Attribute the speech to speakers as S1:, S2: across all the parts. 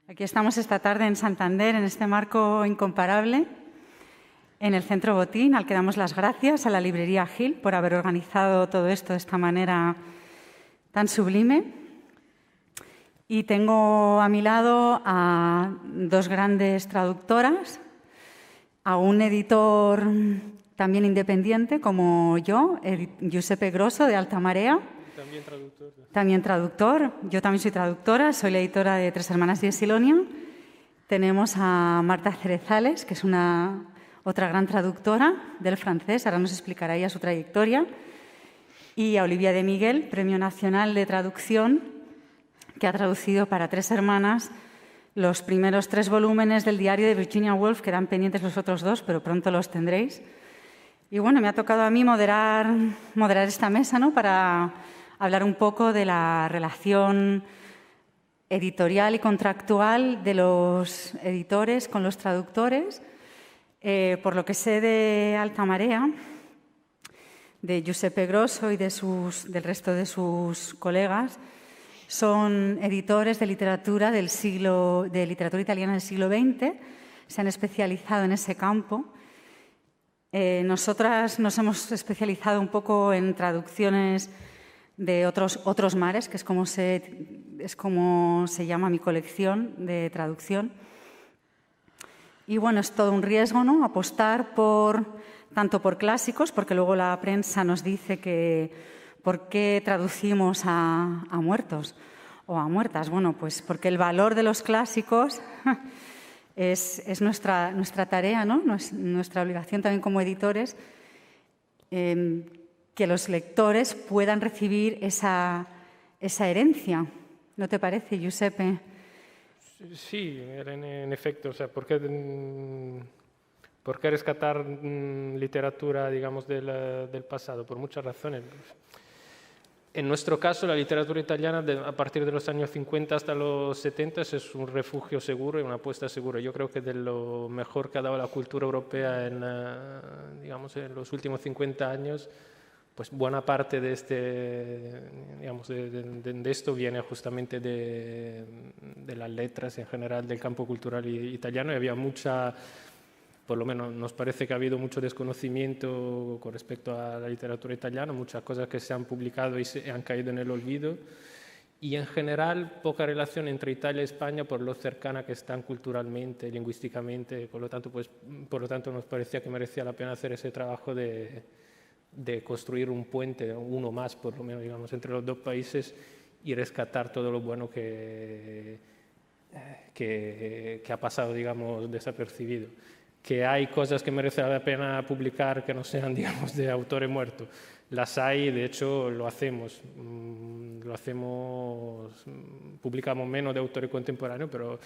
S1: Aquí estamos esta tarde en Santander, en este marco incomparable, en el Centro Botín, al que damos las gracias a la librería Gil por haber organizado todo esto de esta manera tan sublime. Y tengo a mi lado a dos grandes traductoras, a un editor también independiente como yo, Giuseppe Grosso, de Alta Marea.
S2: También traductor.
S1: También traductor. Yo también soy traductora, soy la editora de Tres Hermanas y Esilonia. Tenemos a Marta Cerezales, que es otra gran traductora del francés, ahora nos explicará ella su trayectoria. Y a Olivia de Miguel, Premio Nacional de Traducción, que ha traducido para Tres Hermanas los primeros 3 volúmenes del diario de Virginia Woolf. Quedan pendientes los otros 2, pero pronto los tendréis. Y bueno, me ha tocado a mí moderar esta mesa, ¿no?, para hablar un poco de la relación editorial y contractual de los editores con los traductores. Por lo que sé de Alta Marea, de Giuseppe Grosso y del resto de sus colegas, son editores de literatura italiana del siglo XX, se han especializado en ese campo. Nosotras nos hemos especializado un poco en traducciones de otros mares, que es como se llama mi colección de traducción. Y bueno, es todo un riesgo, ¿no?, apostar tanto por clásicos, porque luego la prensa nos dice que ¿por qué traducimos a muertos o a muertas? Bueno, pues porque el valor de los clásicos es nuestra tarea, ¿no?, nuestra obligación también como editores, que los lectores puedan recibir esa herencia. ¿No te parece, Giuseppe?
S2: Sí, en efecto. O sea, ¿por qué rescatar literatura, digamos, del pasado? Por muchas razones. En nuestro caso, la literatura italiana, a partir de los años 50 hasta los 70, es un refugio seguro y una apuesta segura. Yo creo que de lo mejor que ha dado la cultura europea en los últimos 50 años, pues buena parte de esto viene justamente de las letras en general, del campo cultural italiano, y había por lo menos nos parece que ha habido mucho desconocimiento con respecto a la literatura italiana, muchas cosas que se han publicado y se han caído en el olvido, y en general poca relación entre Italia y España por lo cercana que están culturalmente, lingüísticamente. Por lo tanto nos parecía que merecía la pena hacer ese trabajo de construir un puente, uno más por lo menos, digamos, entre los dos países, y rescatar todo lo bueno que ha pasado, digamos, desapercibido. Que hay cosas que merecen la pena publicar que no sean, digamos, de autores muertos. Las hay, de hecho lo hacemos. Publicamos menos de autores contemporáneos, pero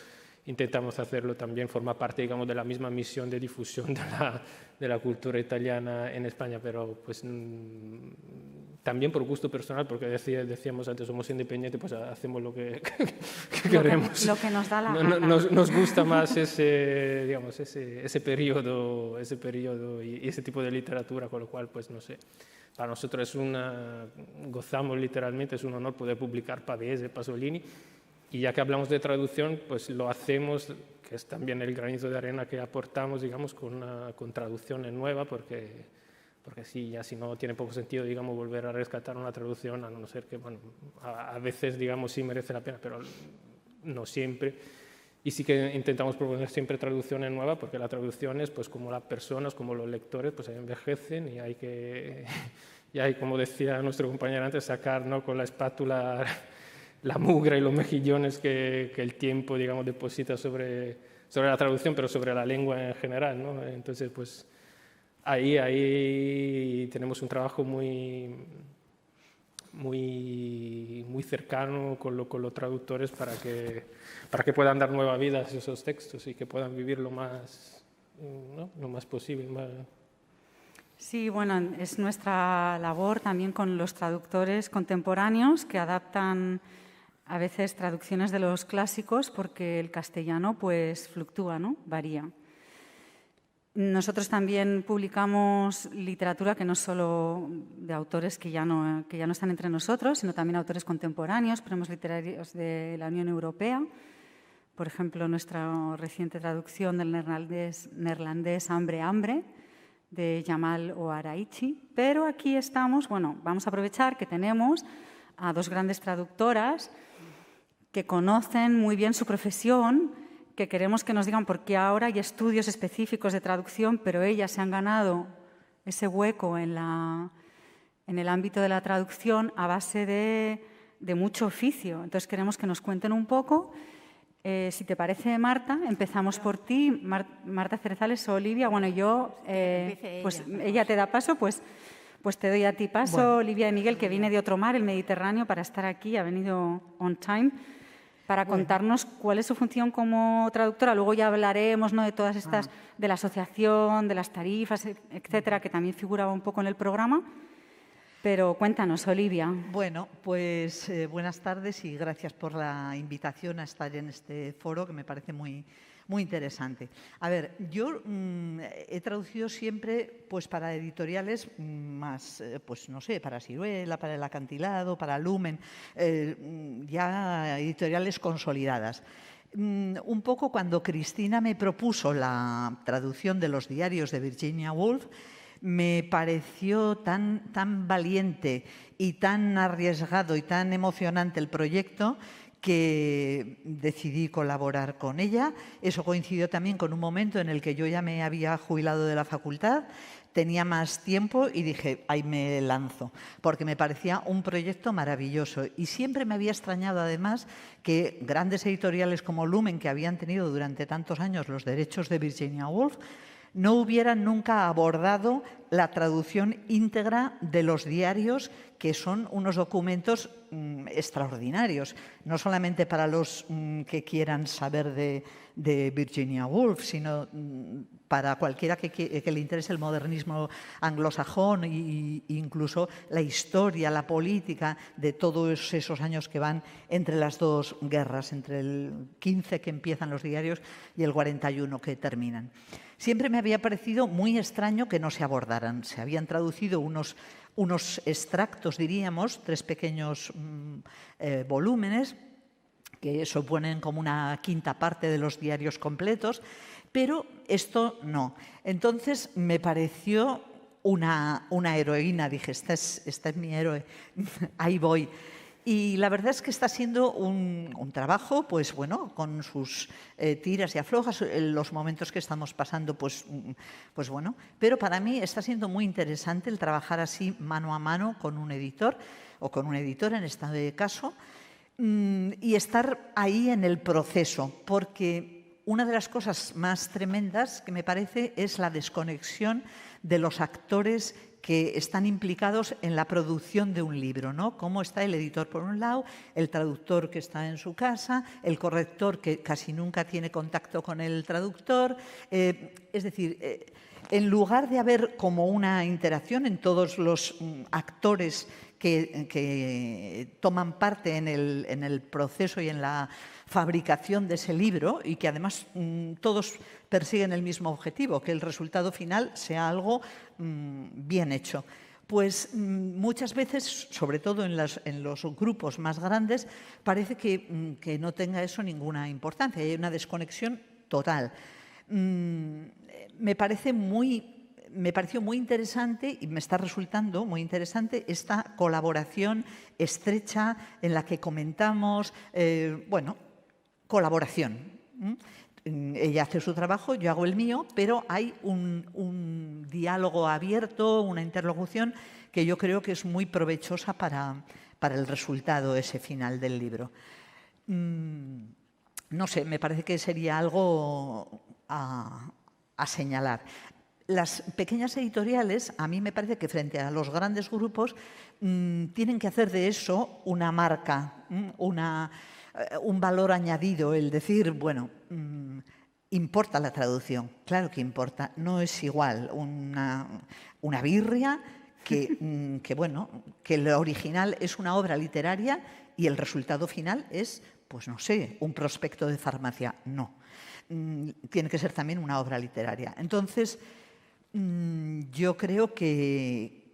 S2: intentamos hacerlo también, forma parte, digamos, de la misma misión de difusión de la cultura italiana en España, pero pues también por gusto personal, porque decíamos antes, somos independientes, pues hacemos lo que queremos.
S1: Lo que nos da la gana.
S2: Nos gusta más ese periodo y ese tipo de literatura, con lo cual, pues no sé, para nosotros gozamos literalmente, es un honor poder publicar Pavese, Pasolini. Y ya que hablamos de traducción, pues lo hacemos, que es también el granito de arena que aportamos, digamos, con traducciones nuevas, porque sí, ya si no tiene poco sentido, digamos, volver a rescatar una traducción, a no ser que, bueno, a veces, digamos, sí merece la pena, pero no siempre. Y sí que intentamos proponer siempre traducciones nuevas, porque las traducciones, pues como las personas, como los lectores, pues envejecen y hay que, como decía nuestro compañero antes, sacar, ¿no?, con la espátula la mugre y los mejillones que el tiempo, digamos, deposita sobre la traducción, pero sobre la lengua en general, ¿no? Entonces, pues ahí tenemos un trabajo muy cercano con los traductores para que puedan dar nueva vida a esos textos y que puedan vivir lo más posible.
S1: Sí, bueno, es nuestra labor también con los traductores contemporáneos que adaptan a veces traducciones de los clásicos, porque el castellano pues fluctúa, ¿no?, varía. Nosotros también publicamos literatura que no solo de autores que ya no están entre nosotros, sino también autores contemporáneos, premios literarios de la Unión Europea, por ejemplo, nuestra reciente traducción del neerlandés Hambre, Hambre, de Jamal Oaraichi. Pero aquí estamos, bueno, vamos a aprovechar que tenemos a dos grandes traductoras que conocen muy bien su profesión, que queremos que nos digan por qué ahora hay estudios específicos de traducción, pero ellas se han ganado ese hueco en el ámbito de la traducción a base de mucho oficio. Entonces queremos que nos cuenten un poco. Si te parece, Marta, empezamos por ti. Marta Cerezales o Olivia. Bueno, yo, pues ella te da paso, pues te doy a ti paso. Bueno. Olivia y Miguel, que viene de otro mar, el Mediterráneo, para estar aquí, ha venido on time, para contarnos cuál es su función como traductora. Luego ya hablaremos, ¿no?, de todas estas, de la asociación, de las tarifas, etcétera, que también figuraba un poco en el programa. Pero cuéntanos, Olivia.
S3: Bueno, pues buenas tardes y gracias por la invitación a estar en este foro, que me parece muy interesante. A ver, yo he traducido siempre pues para editoriales más, pues no sé, para Siruela, para El Acantilado, para Lumen, ya editoriales consolidadas. Un poco cuando Cristina me propuso la traducción de los diarios de Virginia Woolf, me pareció tan valiente y tan arriesgado y tan emocionante el proyecto que decidí colaborar con ella. Eso coincidió también con un momento en el que yo ya me había jubilado de la facultad, tenía más tiempo y dije, ahí me lanzo, porque me parecía un proyecto maravilloso. Y siempre me había extrañado, además, que grandes editoriales como Lumen, que habían tenido durante tantos años los derechos de Virginia Woolf, no hubieran nunca abordado la traducción íntegra de los diarios, que son unos documentos extraordinarios, no solamente para los que quieran saber de Virginia Woolf, sino para cualquiera que le interese el modernismo anglosajón e incluso la historia, la política de todos esos años que van entre las dos guerras, entre el 15 que empiezan los diarios y el 41 que terminan. Siempre me había parecido muy extraño que no se abordaran. Se habían traducido unos extractos, diríamos, 3 pequeños volúmenes, que suponen como una quinta parte de los diarios completos, pero esto no. Entonces me pareció una heroína. Dije, esta es mi héroe, ahí voy. Y la verdad es que está siendo un trabajo, pues bueno, con sus tiras y aflojas, los momentos que estamos pasando, pues bueno. Pero para mí está siendo muy interesante el trabajar así mano a mano con un editor o con una editora en este caso, y estar ahí en el proceso, porque una de las cosas más tremendas que me parece es la desconexión de los actores que están implicados en la producción de un libro, ¿no? Cómo está el editor por un lado, el traductor que está en su casa, el corrector que casi nunca tiene contacto con el traductor. Es decir, en lugar de haber como una interacción en todos los actores que toman parte en el proceso y en la fabricación de ese libro, y que además todos persiguen el mismo objetivo, que el resultado final sea algo bien hecho. Pues muchas veces, sobre todo en los grupos más grandes, parece que no tenga eso ninguna importancia. Hay una desconexión total. Me pareció muy interesante y me está resultando muy interesante esta colaboración estrecha en la que comentamos, colaboración. Ella hace su trabajo, yo hago el mío, pero hay un diálogo abierto, una interlocución que yo creo que es muy provechosa para el resultado ese final del libro. No sé, me parece que sería algo a señalar. Las pequeñas editoriales, a mí me parece que frente a los grandes grupos, tienen que hacer de eso una marca, un valor añadido, el decir, bueno, importa la traducción, claro que importa, no es igual una birria que el original es una obra literaria y el resultado final es, pues no sé, un prospecto de farmacia, no. Tiene que ser también una obra literaria. Entonces, yo creo que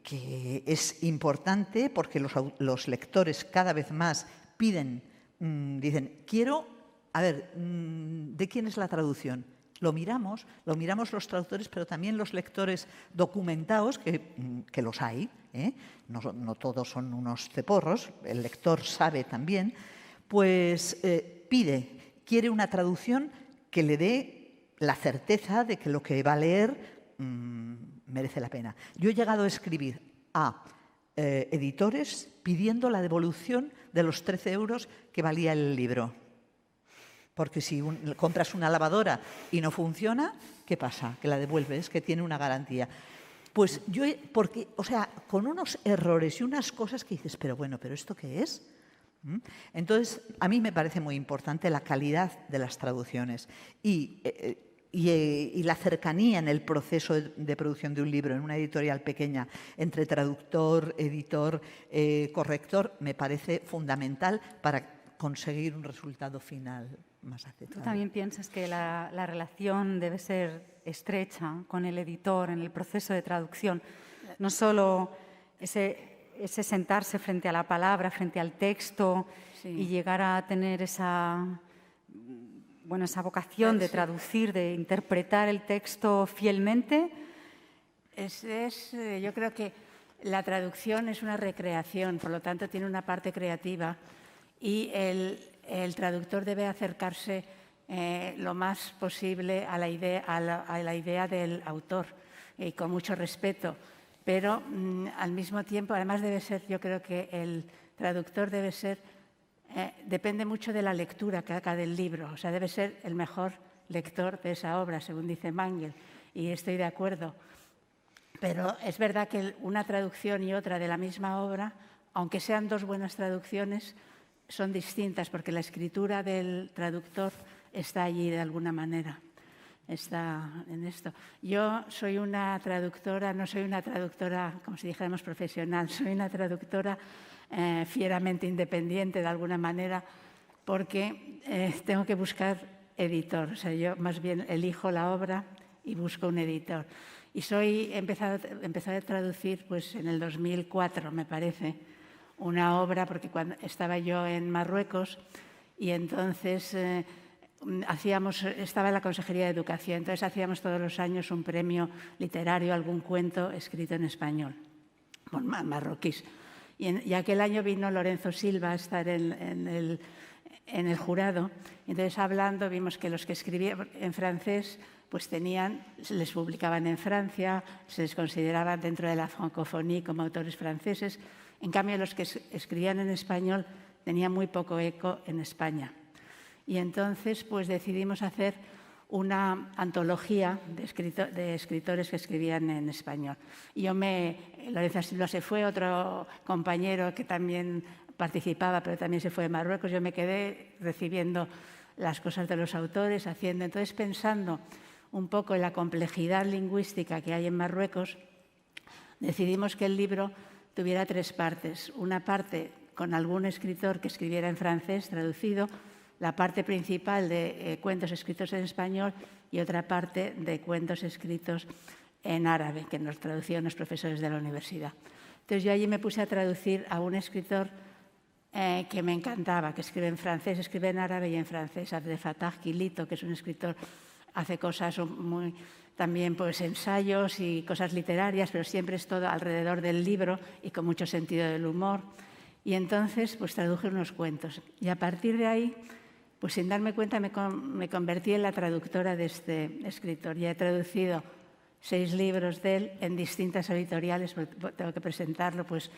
S3: es importante porque los lectores cada vez más dicen, quiero a ver, ¿de quién es la traducción? Lo miramos los traductores, pero también los lectores documentados, que los hay, ¿eh? No todos son unos ceporros, el lector sabe también, pues quiere una traducción que le dé la certeza de que lo que va a leer merece la pena. Yo he llegado a escribir a editores pidiendo la devolución de los 13 euros que valía el libro. Porque si compras una lavadora y no funciona, ¿qué pasa? Que la devuelves, que tiene una garantía. Pues yo, con unos errores y unas cosas que dices, pero ¿esto qué es? Entonces, a mí me parece muy importante la calidad de las traducciones y la cercanía en el proceso de producción de un libro en una editorial pequeña entre traductor, editor, corrector, me parece fundamental para conseguir un resultado final más aceptable.
S1: ¿Tú también piensas que la relación debe ser estrecha con el editor en el proceso de traducción? No solo ese sentarse frente a la palabra, frente al texto, sí, y llegar a tener esa vocación de traducir, de interpretar el texto fielmente.
S4: Yo creo que la traducción es una recreación, por lo tanto tiene una parte creativa y el traductor debe acercarse lo más posible a la idea del autor y con mucho respeto, pero al mismo tiempo, además debe ser, yo creo que el traductor debe ser, depende mucho de la lectura que haga del libro, o sea, debe ser el mejor lector de esa obra, según dice Mangel, y estoy de acuerdo. Pero es verdad que una traducción y otra de la misma obra, aunque sean dos buenas traducciones, son distintas porque la escritura del traductor está allí de alguna manera, está en esto. Yo soy una traductora, no soy una traductora, como si dijéramos profesional, soy una traductora fieramente independiente de alguna manera porque tengo que buscar editor, o sea, yo más bien elijo la obra y busco un editor. Y he empezado a traducir pues, en el 2004, me parece, una obra, porque cuando estaba yo en Marruecos y entonces estaba en la Consejería de Educación, entonces hacíamos todos los años un premio literario, algún cuento escrito en español, por marroquíes. Y aquel año vino Lorenzo Silva a estar en el jurado, entonces hablando vimos que los que escribían en francés pues se les publicaban en Francia, se les consideraban dentro de la francofonía como autores franceses. En cambio, los que escribían en español tenían muy poco eco en España. Y entonces pues decidimos hacer una antología de escritores que escribían en español. Y Lorenzo Silva se fue, otro compañero que también participaba, pero también se fue de Marruecos. Yo me quedé recibiendo las cosas de los autores, entonces pensando un poco en la complejidad lingüística que hay en Marruecos, decidimos que el libro tuviera tres partes. Una parte con algún escritor que escribiera en francés, traducido, la parte principal de cuentos escritos en español y otra parte de cuentos escritos en árabe, que nos traducían los profesores de la universidad. Entonces yo allí me puse a traducir a un escritor que me encantaba, que escribe en francés, escribe en árabe y en francés, Abdel Fattah Quilito, que es un escritor, hace cosas también pues ensayos y cosas literarias, pero siempre es todo alrededor del libro y con mucho sentido del humor. Y entonces pues traduje unos cuentos. Y a partir de ahí, pues sin darme cuenta me convertí en la traductora de este escritor. Ya he traducido 6 libros de él en distintas editoriales, tengo que presentarlo, pues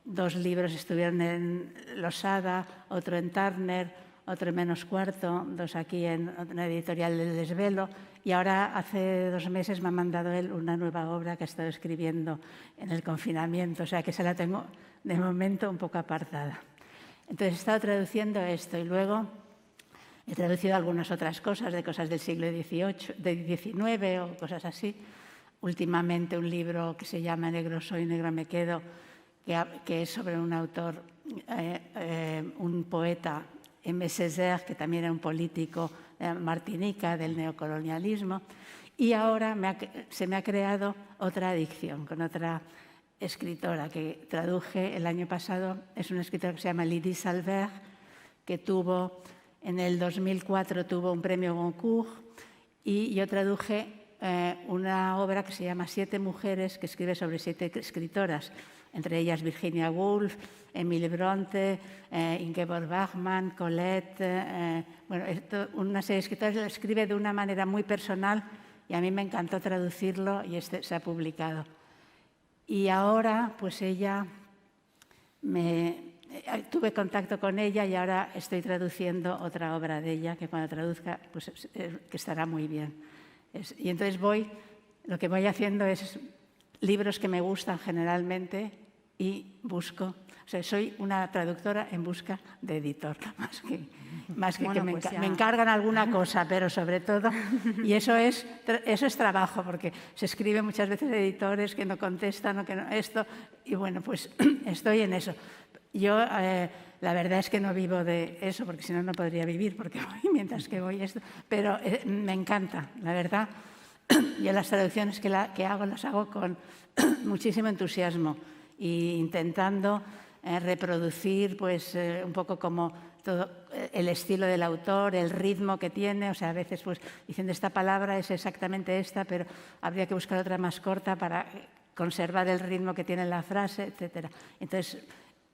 S4: 2 libros estuvieron en Losada, otro en Turner, otro en Menos Cuarto, 2 aquí en una editorial del Desvelo, y ahora hace 2 meses me ha mandado él una nueva obra que ha estado escribiendo en el confinamiento, o sea que se la tengo de momento un poco apartada. Entonces he estado traduciendo esto y luego he traducido algunas otras cosas, de cosas del siglo XIX o cosas así. Últimamente un libro que se llama Negro soy, negro me quedo, que es sobre un autor, un poeta, Aimé Césaire, que también era un político de Martinica, del neocolonialismo. Y ahora se me ha creado otra adicción con otra escritora que traduje el año pasado. Es una escritora que se llama Lydie Salvert, que tuvo En el 2004 tuvo un premio Goncourt y yo traduje una obra que se llama Siete mujeres, que escribe sobre 7 escritoras, entre ellas Virginia Woolf, Emily Bronte, Ingeborg Bachmann, Colette, bueno, una serie de escritores. Lo escribe de una manera muy personal y a mí me encantó traducirlo y se ha publicado. Y ahora, pues tuve contacto con ella y ahora estoy traduciendo otra obra de ella que cuando traduzca, pues que estará muy bien. Y entonces lo que voy haciendo es libros que me gustan generalmente y busco, o sea, soy una traductora en busca de editor, más que
S1: Bueno,
S4: que me encargan alguna cosa, pero sobre todo, y eso es trabajo, porque se escribe muchas veces de editores que no contestan o que no, esto, y bueno, pues estoy en eso. Yo, la verdad es que no vivo de eso, porque si no, no podría vivir, porque voy mientras que voy esto, pero me encanta, la verdad. Yo las traducciones que hago las hago con muchísimo entusiasmo e intentando reproducir pues, un poco como todo el estilo del autor, el ritmo que tiene. O sea, a veces pues, diciendo esta palabra es exactamente esta, pero habría que buscar otra más corta para conservar el ritmo que tiene la frase, etc. Entonces,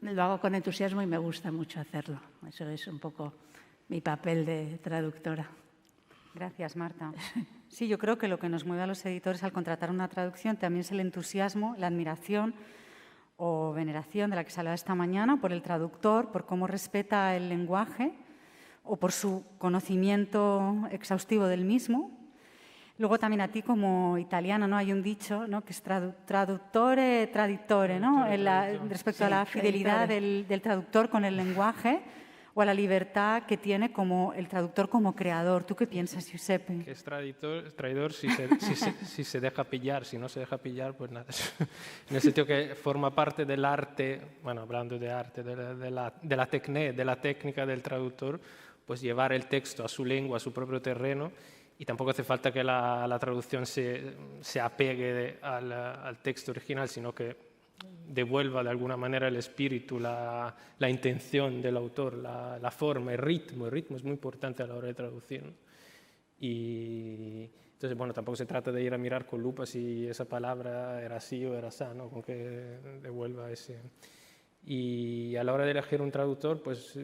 S4: lo hago con entusiasmo y me gusta mucho hacerlo. Eso es un poco mi papel de traductora.
S1: Gracias, Marta. Sí, yo creo que lo que nos mueve a los editores al contratar una traducción también es el entusiasmo, la admiración o veneración de la que se hablaba esta mañana por el traductor, por cómo respeta el lenguaje o por su conocimiento exhaustivo del mismo. Luego también a ti como italiana, ¿no? Hay un dicho, ¿no? Que es traduttore traditore, ¿no? Respecto a la fidelidad del traductor con el lenguaje o a la libertad que tiene como el traductor como creador. ¿Tú qué piensas, Giuseppe?
S2: Que es traidor si se deja pillar. Si no se deja pillar, pues nada. En el sentido que forma parte del arte, bueno, hablando de arte, de la técnica del traductor, pues llevar el texto a su lengua, a su propio terreno. Y tampoco hace falta que la traducción se apegue al texto original, sino que devuelva de alguna manera el espíritu, la intención del autor, la forma, el ritmo. El ritmo es muy importante a la hora de traducir, ¿no? Y entonces, bueno, tampoco se trata de ir a mirar con lupa si esa palabra era así o era así, ¿no? Con que devuelva ese... Y a la hora de elegir un traductor, pues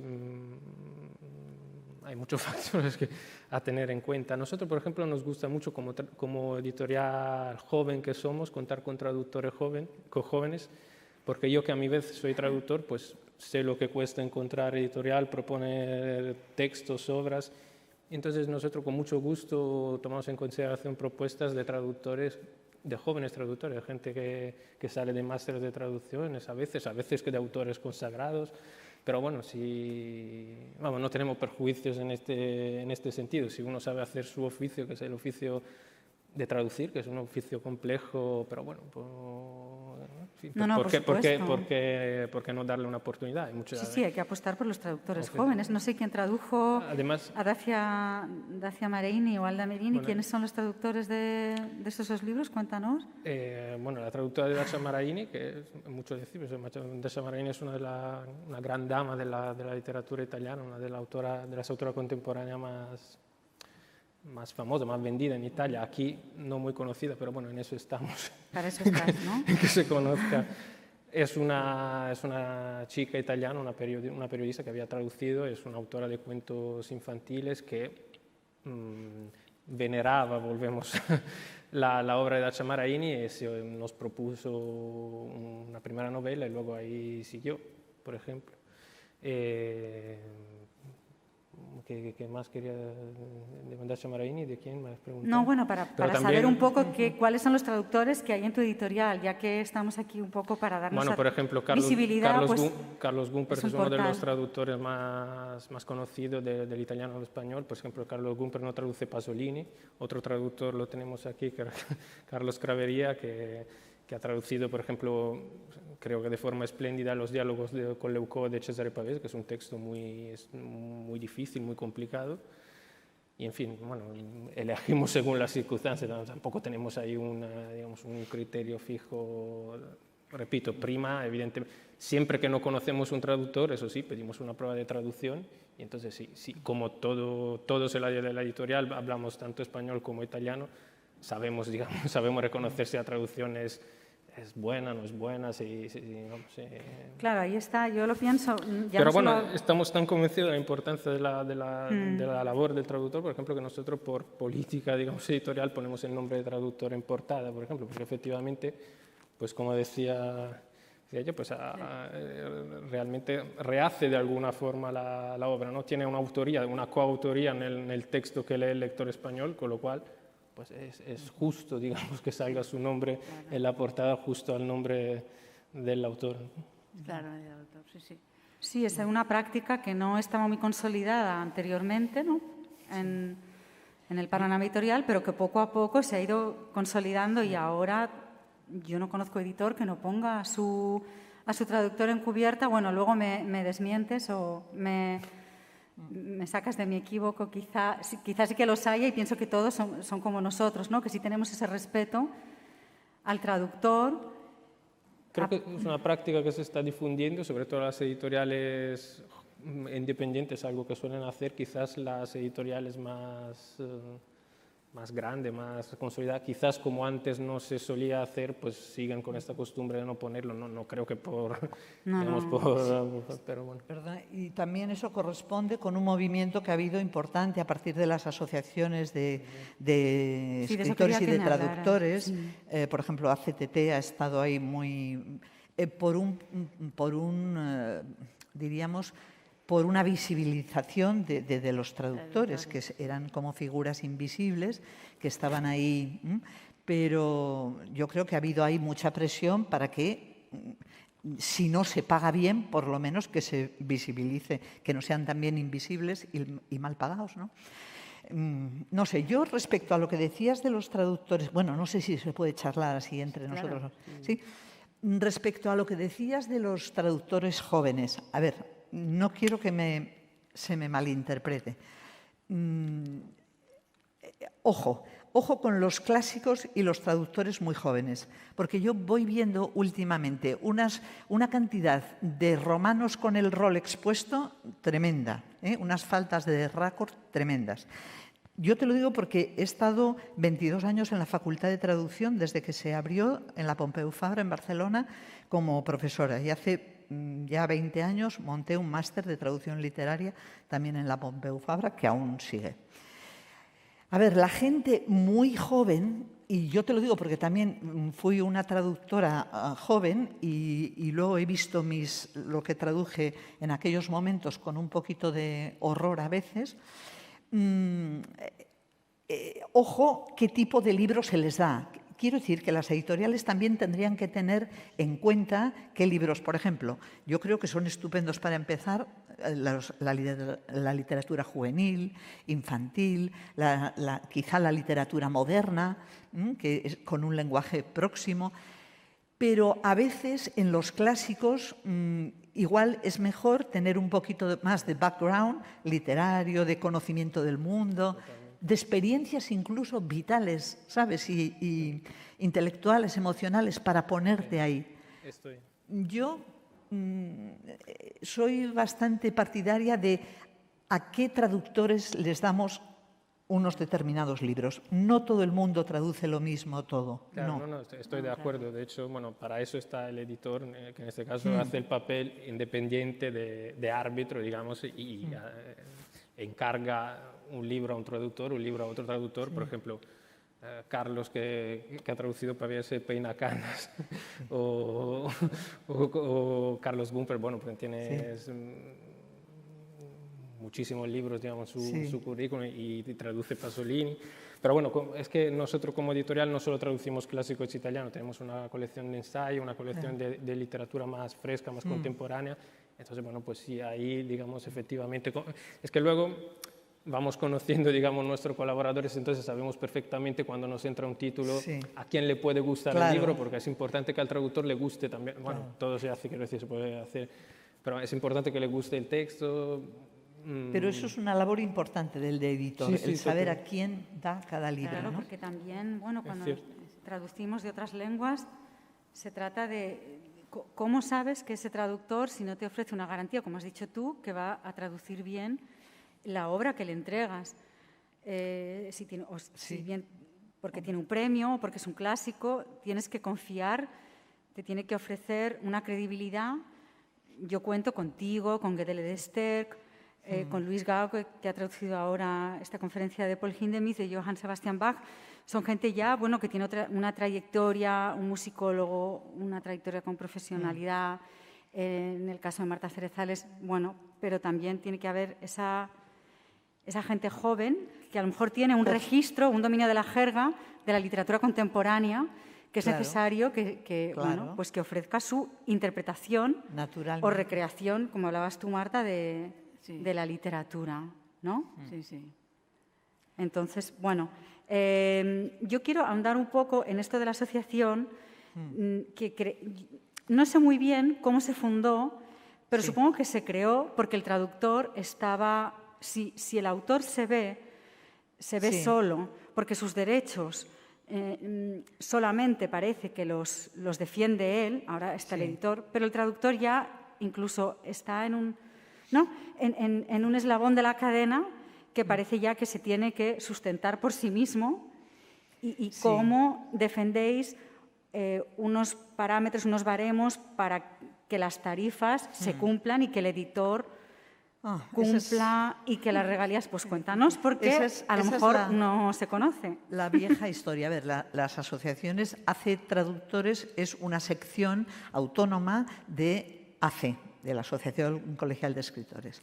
S2: hay muchos factores a tener en cuenta. A nosotros, por ejemplo, nos gusta mucho como editorial joven que somos contar con traductores jóvenes, porque yo que a mi vez soy traductor, pues sé lo que cuesta encontrar editorial, proponer textos, obras. Entonces nosotros con mucho gusto tomamos en consideración propuestas de traductores, de jóvenes traductores, gente que sale de másteres de traducciones, a veces que de autores consagrados. Pero bueno, no tenemos perjuicios en este sentido. Si uno sabe hacer su oficio, que es el oficio de traducir, que es un oficio complejo, pero bueno, ¿por qué no darle una oportunidad?
S1: Sí, hay que apostar por los traductores jóvenes. No sé quién tradujo
S2: además,
S1: a Dacia Marini o Alda Merini. Bueno, ¿quiénes son los traductores de estos dos libros? Cuéntanos.
S2: Bueno, la traductora de Dacia Marini, que es mucho decir, Dacia Marini es una gran dama de la literatura italiana, una de las autoras contemporáneas más famosa, más vendida en Italia, aquí no muy conocida, pero bueno, en eso estamos.
S1: Para eso estás, ¿no?
S2: En que se conozca. Es una chica italiana, una periodista que había traducido, es una autora de cuentos infantiles que veneraba, volvemos, la obra de Dacia Marini y nos propuso una primera novela y luego ahí siguió, por ejemplo. ¿Qué más quería de Dacia Marini? ¿De quién me has preguntado?
S1: No, bueno, para saber un poco cuáles son los traductores que hay en tu editorial, ya que estamos aquí un poco para darnos
S2: por ejemplo,
S1: visibilidad.
S2: Carlos Gumper es uno de los traductores más conocidos del italiano al español. Por ejemplo, Carlos Gumper no traduce Pasolini. Otro traductor lo tenemos aquí, que Carlos Cravería, que ha traducido, por ejemplo, creo que de forma espléndida, los diálogos con Leucó de Cesare Pavese, que es un texto muy difícil, muy complicado. Y, en fin, bueno, elegimos según las circunstancias, tampoco tenemos ahí un criterio fijo. repito, prima, evidentemente, siempre que no conocemos un traductor, eso sí, pedimos una prueba de traducción y entonces sí, como todos en la editorial hablamos tanto español como italiano, sabemos reconocer si la traducción es buena, no es buena,
S1: Claro, ahí está, yo lo pienso.
S2: Pero bueno, estamos tan convencidos de la importancia de la labor del traductor, por ejemplo, que nosotros por política, digamos, editorial ponemos el nombre de traductor en portada, por ejemplo, porque efectivamente, pues como decía yo, pues realmente rehace de alguna forma la obra, ¿no? Tiene una autoría, una coautoría en el texto que lee el lector español, con lo cual pues es justo, digamos, que salga su nombre en la portada justo al nombre del autor.
S4: Claro, del autor, sí.
S1: Sí, es una práctica que no estaba muy consolidada anteriormente, ¿no? en el panorama editorial, pero que poco a poco se ha ido consolidando y ahora yo no conozco editor que no ponga a su traductor en cubierta. Bueno, luego me desmientes o me sacas de mi equívoco, quizás sí que los haya y pienso que todos son como nosotros, ¿no? Que sí tenemos ese respeto al traductor.
S2: Creo que es una práctica que se está difundiendo, sobre todo las editoriales independientes, algo que suelen hacer, quizás las editoriales más grandes, más consolidadas, quizás como antes no se solía hacer, pues sigan con esta costumbre de no ponerlo, no creo que pero bueno.
S3: ¿Verdad? Y también eso corresponde con un movimiento que ha habido importante a partir de las asociaciones de escritores y de traductores. Por ejemplo, ACTT ha estado ahí muy diríamos, por una visibilización de los traductores, que eran como figuras invisibles, que estaban ahí. Pero yo creo que ha habido ahí mucha presión para que, si no se paga bien, por lo menos que se visibilice, que no sean también invisibles y mal pagados, ¿no? No sé, yo respecto a lo que decías de los traductores, bueno, no sé si se puede charlar así entre nosotros. ¿Sí? Respecto a lo que decías de los traductores jóvenes, a ver, no quiero que se me malinterprete. Ojo con los clásicos y los traductores muy jóvenes, porque yo voy viendo últimamente una cantidad de romanos con el rol expuesto tremenda, unas faltas de récord tremendas. Yo te lo digo porque he estado 22 años en la Facultad de Traducción desde que se abrió en la Pompeu Fabra en Barcelona como profesora, y hace ya 20 años monté un máster de traducción literaria también en la Pompeu Fabra, que aún sigue. A ver, la gente muy joven, y yo te lo digo porque también fui una traductora joven y luego he visto lo que traduje en aquellos momentos con un poquito de horror a veces. Ojo qué tipo de libro se les da. Quiero decir que las editoriales también tendrían que tener en cuenta qué libros, por ejemplo, yo creo que son estupendos para empezar la literatura juvenil, infantil, quizá la literatura moderna, que es con un lenguaje próximo, pero a veces en los clásicos igual es mejor tener un poquito más de background literario, de conocimiento del mundo, de experiencias incluso vitales, ¿sabes? Y intelectuales, emocionales, para ponerte ahí. Yo soy bastante partidaria de a qué traductores les damos unos determinados libros. No todo el mundo traduce lo mismo todo.
S2: Claro, no, estoy de acuerdo. De hecho, bueno, para eso está el editor, que en este caso hace el papel independiente de árbitro, digamos, y encarga un libro a un traductor, un libro a otro traductor. Por ejemplo, Carlos, que ha traducido para verse Peina Canas, o Carlos Gumper, bueno, pues tiene muchísimos libros, digamos, su currículum, y traduce Pasolini. Pero bueno, es que nosotros como editorial no solo traducimos clásicos italianos, tenemos una colección de ensayo, una colección de literatura más fresca, más contemporánea. Entonces, bueno, pues sí, ahí, digamos, efectivamente, es que luego vamos conociendo, digamos, nuestros colaboradores, entonces sabemos perfectamente cuando nos entra un título a quién le puede gustar el libro, porque es importante que al traductor le guste también. Bueno, todo se hace, quiero decir, se puede hacer, pero es importante que le guste el texto.
S3: Pero eso es una labor importante del editor, el saber a quién da cada libro.
S1: Claro,
S3: ¿no?
S1: porque también, bueno, cuando traducimos de otras lenguas, se trata de ¿cómo sabes que ese traductor, si no te ofrece una garantía, como has dicho tú, que va a traducir bien la obra que le entregas? Si bien porque tiene un premio o porque es un clásico, tienes que confiar, te tiene que ofrecer una credibilidad. Yo cuento contigo, con Gedele de Sterck, con Luis Gao, que ha traducido ahora esta conferencia de Paul Hindemith, de Johann Sebastian Bach. Son gente ya, bueno, que tiene una trayectoria, un musicólogo, una trayectoria con profesionalidad. En el caso de Marta Cerezales, bueno, pero también tiene que haber esa gente joven que a lo mejor tiene un registro, un dominio de la jerga, de la literatura contemporánea, que es necesario bueno, pues que ofrezca su interpretación o recreación, como hablabas tú, Marta, de la literatura, ¿no?
S4: Sí, sí.
S1: Entonces, bueno, yo quiero ahondar un poco en esto de la asociación, no sé muy bien cómo se fundó, pero supongo que se creó porque el traductor estaba... Si el autor se ve solo, porque sus derechos solamente parece que los defiende él, ahora está el editor, pero el traductor ya incluso está en un eslabón de la cadena que parece ya que se tiene que sustentar por sí mismo y cómo defendéis unos parámetros, unos baremos para que las tarifas se cumplan y que el editor cumpla y que las regalías, pues cuéntanos, porque a lo mejor no se conoce.
S3: La vieja historia. A ver, las asociaciones AC Traductores es una sección autónoma de AC, de la Asociación Colegial de Escritores.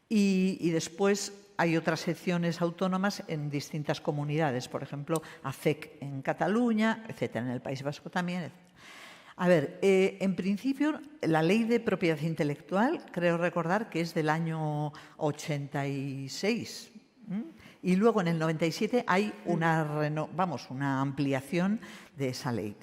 S3: Y después hay otras secciones autónomas en distintas comunidades, por ejemplo, ACEC en Cataluña, etcétera, en el País Vasco también, etc. A ver, en principio, la Ley de Propiedad Intelectual, creo recordar que es del año 86, y luego en el 97 hay una ampliación de esa ley.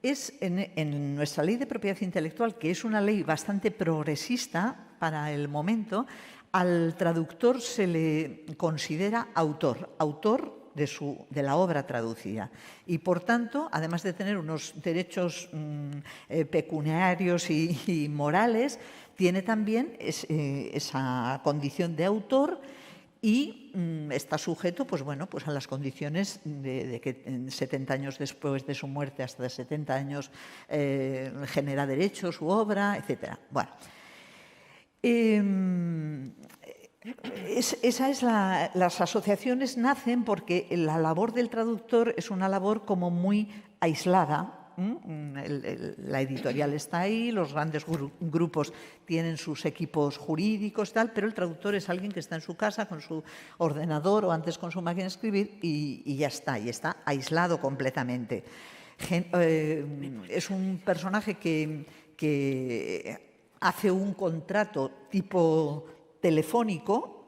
S3: Es en nuestra Ley de Propiedad Intelectual, que es una ley bastante progresista para el momento, al traductor se le considera autor de la obra traducida. Y, por tanto, además de tener unos derechos pecuniarios y morales, tiene también esa condición de autor y está sujeto pues, bueno, pues a las condiciones de que 70 años después de su muerte, hasta 70 años, genera derechos su obra, etc. Bueno, las asociaciones nacen porque la labor del traductor es una labor como muy aislada. La editorial está ahí, los grandes grupos tienen sus equipos jurídicos, tal, pero el traductor es alguien que está en su casa con su ordenador o antes con su máquina de escribir y ya está, y está aislado completamente. Es un personaje que hace un contrato tipo telefónico,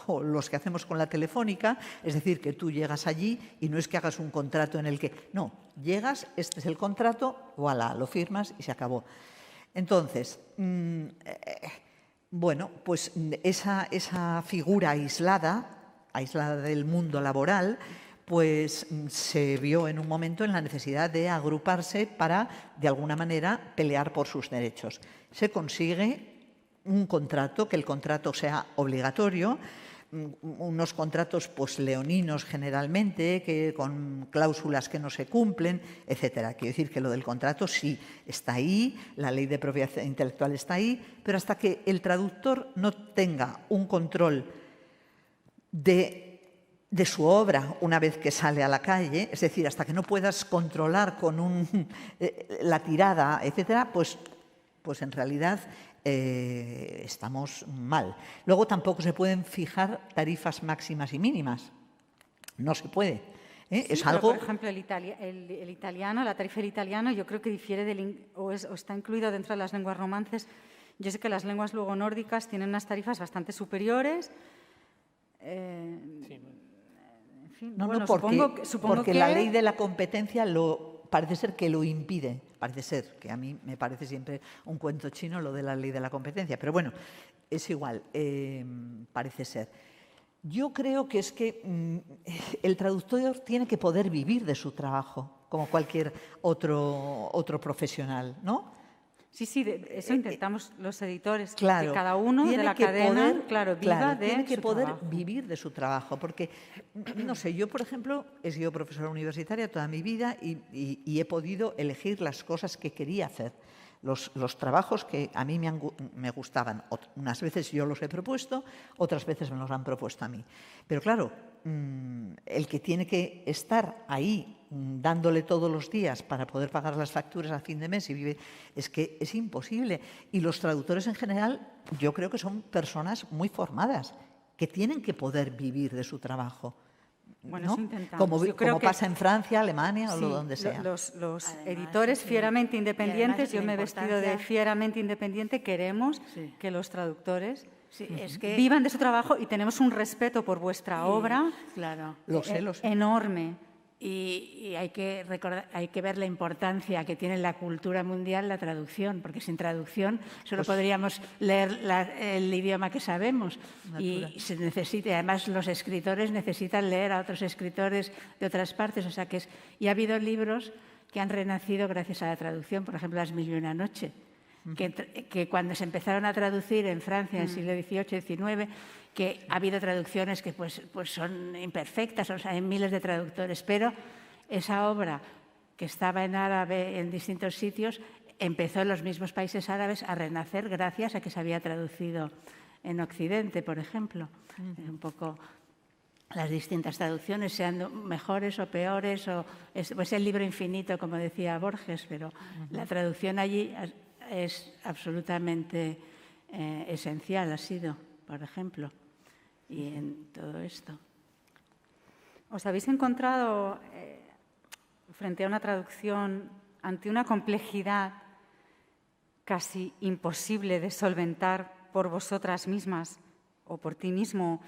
S3: o los que hacemos con la telefónica, es decir, que tú llegas allí y no es que hagas un contrato en el que... No, llegas, este es el contrato, voilà, lo firmas y se acabó. Entonces, bueno, pues esa figura aislada del mundo laboral, pues se vio en un momento en la necesidad de agruparse para, de alguna manera, pelear por sus derechos. Se consigue un contrato, que el contrato sea obligatorio, unos contratos pues leoninos generalmente, que con cláusulas que no se cumplen, etcétera. Quiero decir que lo del contrato sí está ahí, la ley de propiedad intelectual está ahí, pero hasta que el traductor no tenga un control de su obra una vez que sale a la calle, es decir, hasta que no puedas controlar con la tirada, etcétera, pues en realidad estamos mal. Luego tampoco se pueden fijar tarifas máximas y mínimas. No se puede.
S1: Sí,
S3: es
S1: pero,
S3: algo...
S1: por ejemplo, el italiano, la tarifa del italiano, yo creo que difiere o está incluido dentro de las lenguas romances. Yo sé que las lenguas luego nórdicas tienen unas tarifas bastante superiores. En fin,
S3: No,
S1: bueno,
S3: no,
S1: supongo
S3: porque
S1: que
S3: la ley de la competencia parece ser que lo impide. Parece ser, que a mí me parece siempre un cuento chino lo de la ley de la competencia. Pero bueno, es igual, parece ser. Yo creo que es que el traductor tiene que poder vivir de su trabajo, como cualquier otro profesional, ¿no?
S1: Sí, eso intentamos los editores,
S3: claro,
S1: que cada uno de la cadena viva de
S3: tiene que
S1: su
S3: poder
S1: trabajo.
S3: vivir de su trabajo, porque, no sé, yo, por ejemplo, he sido profesora universitaria toda mi vida y he podido elegir las cosas que quería hacer, los trabajos que a mí me gustaban. Unas veces yo los he propuesto, otras veces me los han propuesto a mí. Pero claro, el que tiene que estar ahí dándole todos los días para poder pagar las facturas a fin de mes y vive, es que es imposible. Y los traductores en general, yo creo que son personas muy formadas, que tienen que poder vivir de su trabajo.
S1: Bueno,
S3: ¿no?
S1: eso intentamos.
S3: Como pasa en Francia, Alemania
S1: sí,
S3: o donde sea.
S1: Los
S4: Además,
S1: editores
S4: sí.
S1: fieramente independientes,
S4: Además,
S1: yo
S4: la
S1: me he vestido de
S4: importancia-
S1: fieramente independiente, queremos
S4: Sí.
S1: que los traductores
S4: Sí, es que...
S1: vivan de su trabajo y tenemos un respeto por vuestra obra
S4: Claro.
S3: Lo sé.
S1: enorme.
S4: Y hay que ver la importancia que tiene en la cultura mundial la traducción, porque sin traducción solo podríamos leer el idioma que sabemos. Y se necesita, además los escritores necesitan leer a otros escritores de otras partes. O sea y ha habido libros que han renacido gracias a la traducción, por ejemplo, Las mil y una noche, que cuando se empezaron a traducir en Francia en el siglo XVIII, XIX, que ha habido traducciones que pues son imperfectas, o sea, hay miles de traductores, pero esa obra que estaba en árabe en distintos sitios empezó en los mismos países árabes a renacer gracias a que se había traducido en Occidente, por ejemplo. Un poco las distintas traducciones, sean mejores o peores, pues el libro infinito, como decía Borges, pero la traducción allí es absolutamente esencial, ha sido, por ejemplo, y en todo esto.
S1: ¿Os habéis encontrado frente a una traducción ante una complejidad casi imposible de solventar por vosotras mismas o por ti mismo?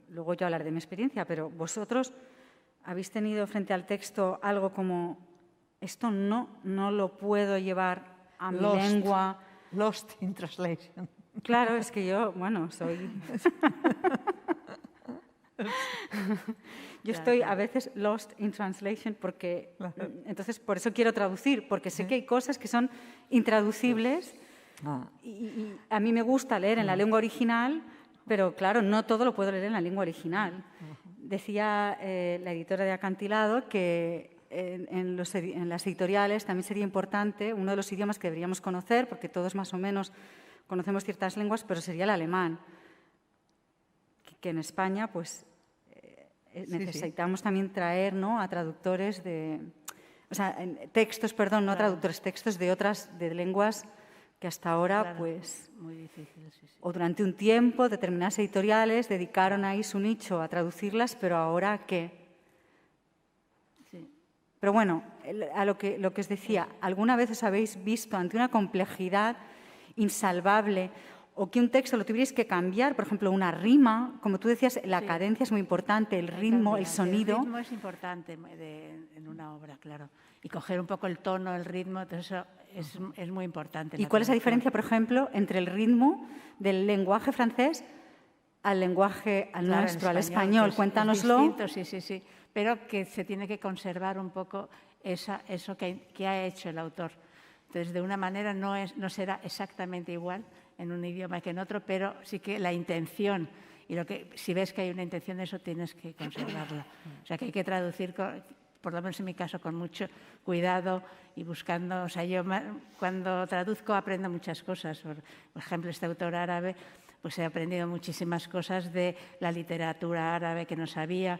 S1: Luego yo hablaré de mi experiencia, pero vosotros habéis tenido frente al texto algo como esto no lo puedo llevar a mi lengua.
S3: Lost in translation.
S1: Claro, es que yo, bueno, soy... Yo estoy a veces lost in translation porque... Entonces, por eso quiero traducir, porque sé que hay cosas que son intraducibles y a mí me gusta leer en la lengua original, pero claro, no todo lo puedo leer en la lengua original. Decía la editora de Acantilado que en las editoriales también sería importante, uno de los idiomas que deberíamos conocer, porque todos más o menos conocemos ciertas lenguas, pero sería el alemán, que en España pues necesitamos también traer, ¿no?, a traductores textos, perdón, no a traductores, textos de lenguas que hasta ahora pues
S4: muy difícil, sí.
S1: O durante un tiempo determinadas editoriales dedicaron ahí su nicho a traducirlas, pero ahora ¿qué?
S4: Sí.
S1: Pero bueno, a lo que os decía, ¿alguna vez os habéis visto ante una complejidad insalvable o que un texto lo tuvierais que cambiar? Por ejemplo, una rima, como tú decías, la cadencia es muy importante, el ritmo, el sonido.
S4: El ritmo es importante en una obra, claro. Y coger un poco el tono, el ritmo, todo eso es muy importante.
S1: ¿Y cuál es la diferencia, por ejemplo, entre el ritmo del lenguaje francés al lenguaje nuestro, al español? Cuéntanoslo.
S4: Es distinto, sí. Pero que se tiene que conservar un poco eso que ha hecho el autor. Entonces, de una manera no será exactamente igual en un idioma que en otro, pero sí que la intención, y si ves que hay una intención de eso, tienes que conservarla. O sea, que hay que traducir, por lo menos en mi caso, con mucho cuidado y buscando. O sea, yo cuando traduzco aprendo muchas cosas. Por ejemplo, este autor árabe, pues he aprendido muchísimas cosas de la literatura árabe que no sabía,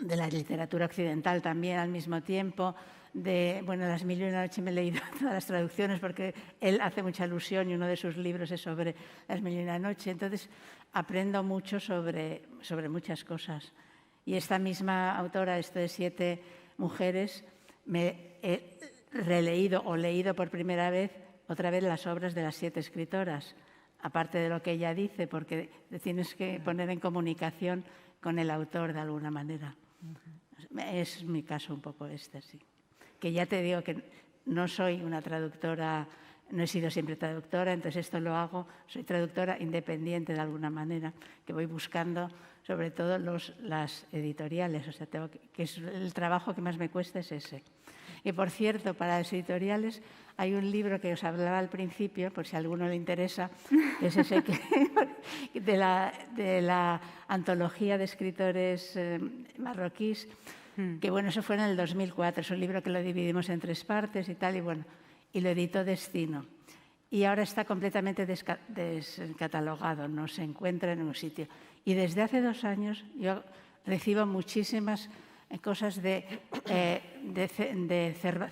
S4: de la literatura occidental también al mismo tiempo. Las mil y una noches me he leído todas las traducciones porque él hace mucha alusión y uno de sus libros es sobre las mil y una noches. Entonces, aprendo mucho sobre muchas cosas. Y esta misma autora, esto de 7 mujeres, me he releído o leído por primera vez otra vez las obras de las 7 escritoras, aparte de lo que ella dice, porque te tienes que poner en comunicación con el autor de alguna manera. Es mi caso un poco sí. Que ya te digo que no soy una traductora, no he sido siempre traductora, entonces esto lo hago, soy traductora independiente de alguna manera, que voy buscando sobre todo las editoriales, o sea, que es el trabajo que más me cuesta es ese. Y por cierto, para las editoriales hay un libro que os hablaba al principio, por si a alguno le interesa, que es ese de la antología de escritores marroquíes, que bueno, eso fue en el 2004, es un libro que lo dividimos en 3 partes y tal, y bueno, y lo editó Destino. Y ahora está completamente descatalogado, no se encuentra en ningún sitio. Y desde hace 2 años yo recibo muchísimas cosas de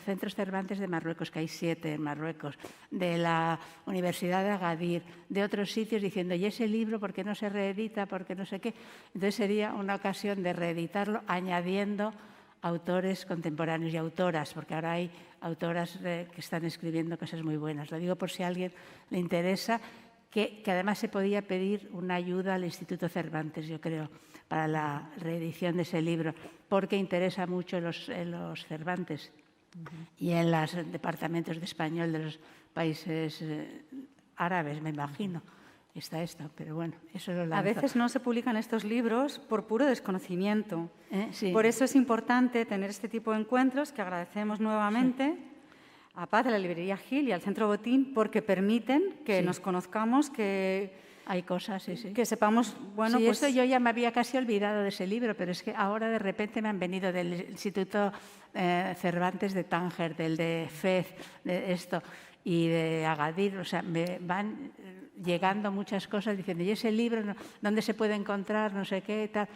S4: centros Cervantes de Marruecos, que hay 7 en Marruecos, de la Universidad de Agadir, de otros sitios diciendo, ¿y ese libro por qué no se reedita? ¿Por qué no sé qué? Entonces sería una ocasión de reeditarlo añadiendo autores contemporáneos y autoras, porque ahora hay autoras que están escribiendo cosas muy buenas. Lo digo por si a alguien le interesa, que además se podía pedir una ayuda al Instituto Cervantes, yo creo, para la reedición de ese libro, porque interesa mucho en los Cervantes y en los departamentos de español de los países árabes, me imagino. Está esto, pero bueno, eso lo lanzo.
S1: A veces no se publican estos libros por puro desconocimiento.
S4: Sí.
S1: Por eso es importante tener este tipo de encuentros, que agradecemos nuevamente a Paz, a la librería Gil y al Centro Botín, porque permiten que nos conozcamos, que
S4: hay cosas, sí.
S1: Que sepamos, bueno,
S4: sí,
S1: pues...
S4: esto yo ya me había casi olvidado de ese libro, pero es que ahora de repente me han venido del Instituto Cervantes de Tánger, del de Fez, de esto, y de Agadir, o sea, me van llegando muchas cosas diciendo, ¿y ese libro dónde se puede encontrar? No sé qué, tal.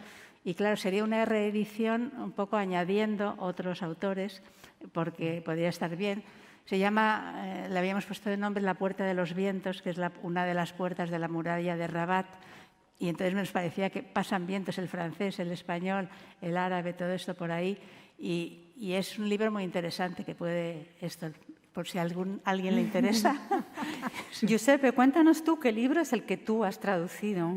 S4: Y claro, sería una reedición un poco añadiendo otros autores, porque podría estar bien. Se llama, le habíamos puesto de nombre La Puerta de los Vientos, que es una de las puertas de la muralla de Rabat, y entonces nos parecía que pasan vientos el francés, el español, el árabe, todo esto por ahí, y es un libro muy interesante que puede, esto, por si a alguien le interesa.
S1: Giuseppe, cuéntanos tú qué libro es el que tú has traducido.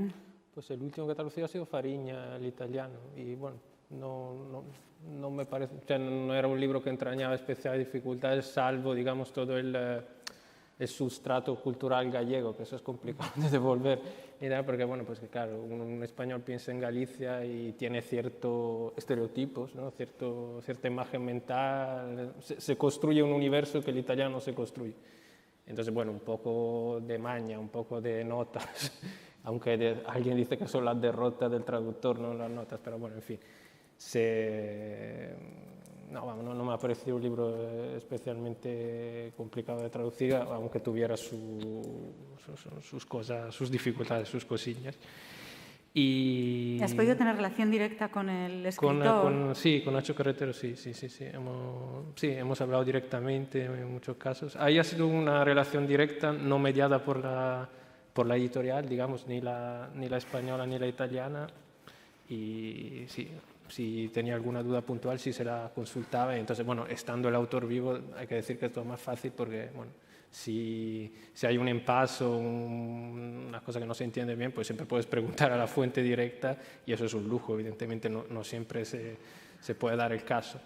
S2: Pues el último que he traducido ha sido Fariña, el italiano, y bueno, no me parece, o sea, no era un libro que entrañaba especiales dificultades, salvo, digamos, todo el sustrato cultural gallego, que eso es complicado de devolver, porque, bueno, pues que claro, un español piensa en Galicia y tiene ciertos estereotipos, ¿no? Cierta imagen mental, se construye un universo que el italiano no se construye. Entonces, bueno, un poco de maña, un poco de notas, aunque alguien dice que son las derrotas del traductor, no las notas, pero bueno, en fin. No me ha parecido un libro especialmente complicado de traducir, aunque tuviera sus cosas, sus dificultades, sus cosillas. Y
S1: ¿Has podido tener relación directa con el escritor?
S2: Sí, con Nacho Carretero, sí. Hemos hablado directamente en muchos casos. Ahí ha sido una relación directa, no mediada por la editorial, digamos, ni la española ni la italiana. Y sí, si tenía alguna duda puntual, sí se la consultaba. Y entonces, bueno, estando el autor vivo, hay que decir que es todo más fácil porque, bueno, si hay un impasse o una cosa que no se entiende bien, pues siempre puedes preguntar a la fuente directa y eso es un lujo. Evidentemente no siempre se puede dar el caso.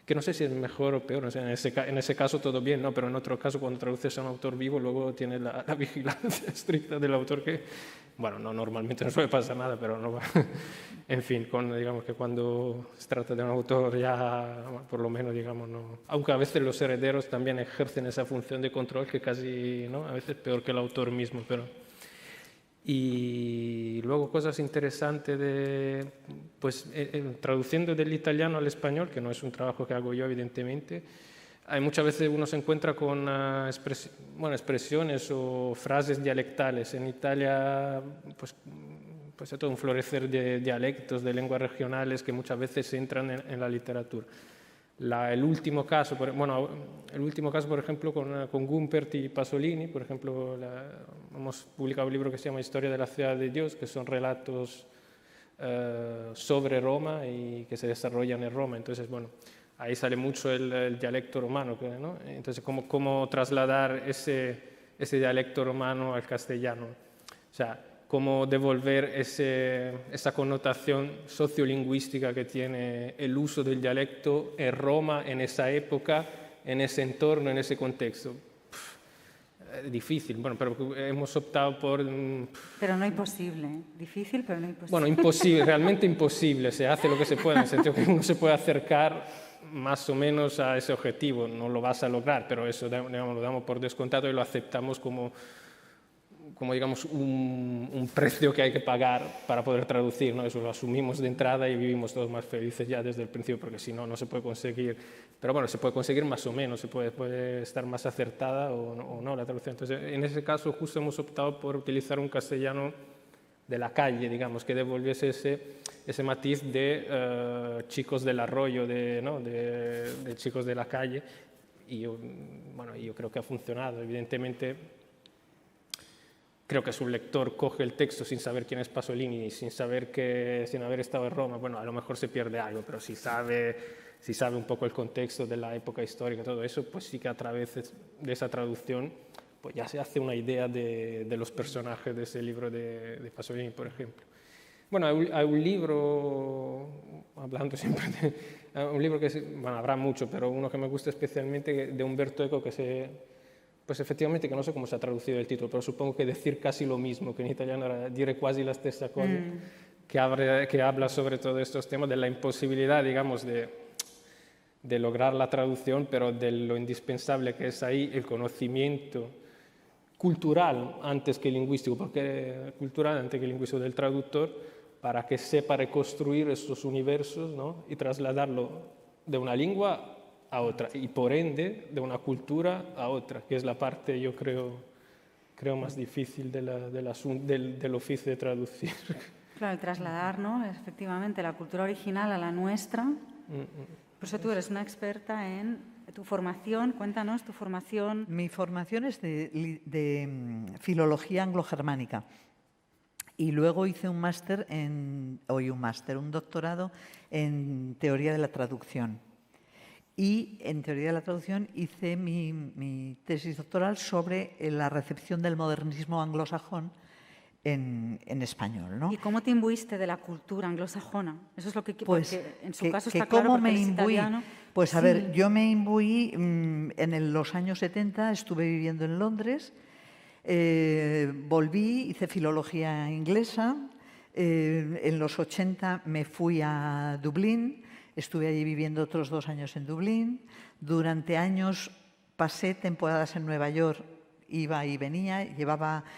S2: Que no sé si es mejor o peor, no sé, en ese caso todo bien, ¿no? Pero en otro caso, cuando traduces a un autor vivo, luego tienes la vigilancia estricta del autor que, bueno, normalmente no suele pasar nada, pero no, en fin, digamos que cuando se trata de un autor ya, por lo menos, digamos, no. Aunque a veces los herederos también ejercen esa función de control que casi, ¿no? A veces peor que el autor mismo, pero... Y luego cosas interesantes pues traduciendo del italiano al español, que no es un trabajo que hago yo evidentemente, hay muchas veces uno se encuentra con expresiones o frases dialectales. En Italia pues hay todo un florecer de dialectos, de lenguas regionales que muchas veces entran en la literatura. El último caso, por ejemplo, con Gumpert y Pasolini, por ejemplo, hemos publicado un libro que se llama Historia de la ciudad de Dios, que son relatos sobre Roma y que se desarrollan en Roma. Entonces, bueno, ahí sale mucho el dialecto romano, ¿no? Entonces, ¿cómo trasladar ese dialecto romano al castellano? O sea, cómo devolver esa connotación sociolingüística que tiene el uso del dialecto en Roma, en esa época, en ese entorno, en ese contexto. Difícil, bueno, pero hemos optado por...
S1: Pero no imposible, difícil, pero no imposible.
S2: Bueno, imposible, realmente imposible, se hace lo que se puede, en el sentido que uno se puede acercar más o menos a ese objetivo. No lo vas a lograr, pero eso digamos, lo damos por descontado y lo aceptamos como digamos, un precio que hay que pagar para poder traducir, ¿no? Eso lo asumimos de entrada y vivimos todos más felices ya desde el principio, porque si no, no se puede conseguir. Pero bueno, se puede conseguir más o menos, puede estar más acertada o no la traducción. Entonces, en ese caso, justo hemos optado por utilizar un castellano de la calle, digamos, que devolviese ese matiz de chicos del arroyo, de chicos de la calle. Y bueno, yo creo que ha funcionado. Evidentemente, creo que su lector coge el texto sin saber quién es Pasolini, sin haber estado en Roma. Bueno, a lo mejor se pierde algo, pero si sabe un poco el contexto de la época histórica, todo eso, pues sí que a través de esa traducción pues ya se hace una idea de los personajes de ese libro de Pasolini, por ejemplo. Bueno, hay un libro, hablando siempre un libro que, bueno, habrá mucho, pero uno que me gusta especialmente, de Umberto Eco, pues efectivamente, que no sé cómo se ha traducido el título, pero supongo que decir casi lo mismo, que en italiano era dire quasi la stessa cosa, que habla sobre todos estos temas de la imposibilidad, digamos, de lograr la traducción, pero de lo indispensable que es ahí el conocimiento cultural antes que lingüístico, porque cultural antes que lingüístico del traductor, para que sepa reconstruir estos universos, ¿no? Y trasladarlo de una lengua a otra, y por ende de una cultura a otra, que es la parte, yo creo más difícil del oficio de traducir.
S1: Claro, el trasladar, ¿no? Efectivamente, la cultura original a la nuestra. Por eso tú eres una experta en tu formación. Cuéntanos tu formación.
S3: Mi formación es de filología anglo-germánica. Y luego hice un doctorado en teoría de la traducción. Y en teoría de la traducción hice mi tesis doctoral sobre la recepción del modernismo anglosajón en español, ¿no?
S1: ¿Y cómo te imbuiste de la cultura anglosajona? Eso es lo que
S3: pues,
S1: porque en su caso
S3: que
S1: está claro,
S3: ¿cómo
S1: porque
S3: me
S1: él es
S3: imbuí?
S1: italiano.
S3: Pues a
S1: Sí.
S3: ver, yo me imbuí en los años 70, estuve viviendo en Londres, volví, hice filología inglesa, en los 80 me fui a Dublín, estuve allí viviendo otros 2 años en Dublín. Durante años pasé temporadas en Nueva York, iba y venía, iba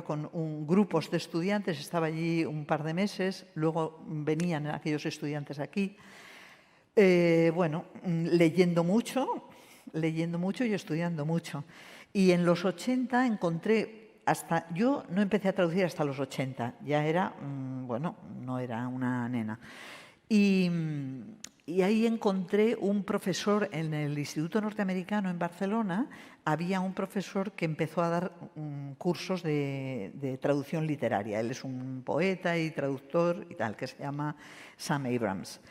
S3: con grupos de estudiantes, estaba allí un par de meses, luego venían aquellos estudiantes aquí. Leyendo mucho y estudiando mucho. Y en los 80 encontré, yo no empecé a traducir hasta los 80, ya era, no era una nena. Y ahí encontré un profesor en el Instituto Norteamericano en Barcelona. Había un profesor que empezó a dar cursos de traducción literaria. Él es un poeta y traductor y tal, que se llama Sam Abrams.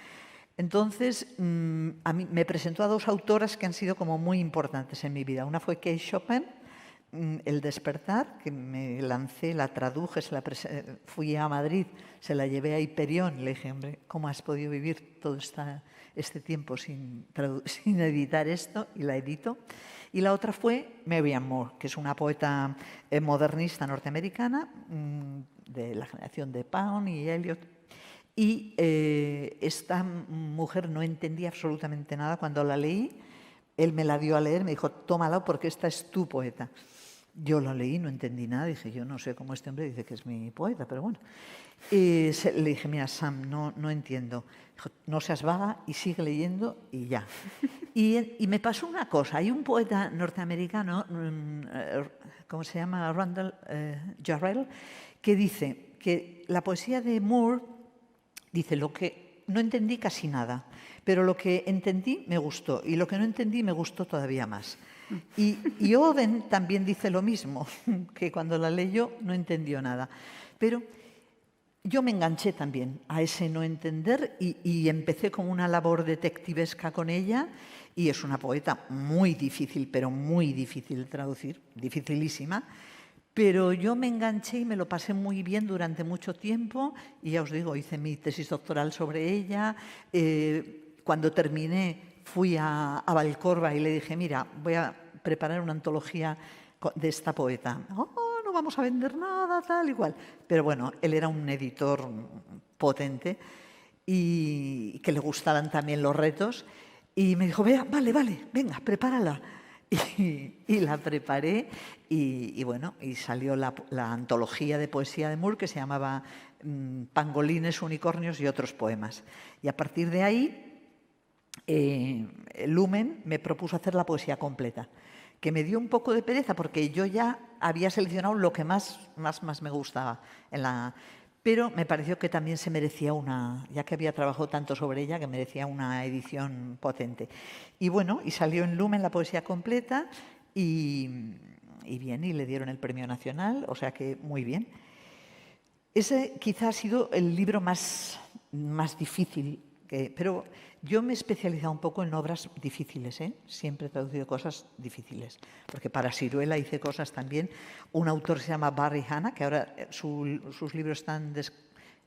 S3: Entonces, a mí me presentó a 2 autoras que han sido como muy importantes en mi vida. Una fue Kate Chopin, El despertar, que me lancé, la traduje, fui a Madrid, se la llevé a Hiperión, le dije, hombre, ¿cómo has podido vivir todo este tiempo sin editar esto? Y la edito. Y la otra fue Marianne Moore, que es una poeta modernista norteamericana, de la generación de Pound y Eliot. Y esta mujer no entendía absolutamente nada cuando la leí. Él me la dio a leer, me dijo, tómala porque esta es tu poeta. Yo la leí, no entendí nada, dije, yo no sé cómo este hombre dice que es mi poeta, pero bueno. Y le dije, mira, Sam, no entiendo. Dijo, no seas vaga y sigue leyendo y ya. Y me pasó una cosa, hay un poeta norteamericano, ¿cómo se llama? Randall Jarrell, que dice que la poesía de Moore, dice, lo que no entendí casi nada, pero lo que entendí me gustó y lo que no entendí me gustó todavía más. Y Oden también dice lo mismo, que cuando la leyó no entendió nada. Pero yo me enganché también a ese no entender y empecé como una labor detectivesca con ella, y es una poeta muy difícil, pero muy difícil de traducir, dificilísima. Pero yo me enganché y me lo pasé muy bien durante mucho tiempo y ya os digo, hice mi tesis doctoral sobre ella. Cuando terminé fui a Valcorba y le dije, mira, voy a preparar una antología de esta poeta. No vamos a vender nada, tal, igual. Pero bueno, él era un editor potente y que le gustaban también los retos. Y me dijo, vea, vale, venga, prepárala. Y la preparé y bueno, y salió la antología de poesía de Moore que se llamaba Pangolines, unicornios y otros poemas. Y a partir de ahí, Lumen me propuso hacer la poesía completa, que me dio un poco de pereza porque yo ya había seleccionado lo que más me gustaba pero me pareció que también se merecía ya que había trabajado tanto sobre ella, que merecía una edición potente. Y bueno, y salió en Lumen la poesía completa y bien, y le dieron el Premio Nacional, o sea que muy bien. Ese quizá ha sido el libro más difícil, pero yo me he especializado un poco en obras difíciles, ¿eh? Siempre he traducido cosas difíciles, porque para Siruela hice cosas también. Un autor se llama Barry Hanna, que ahora sus libros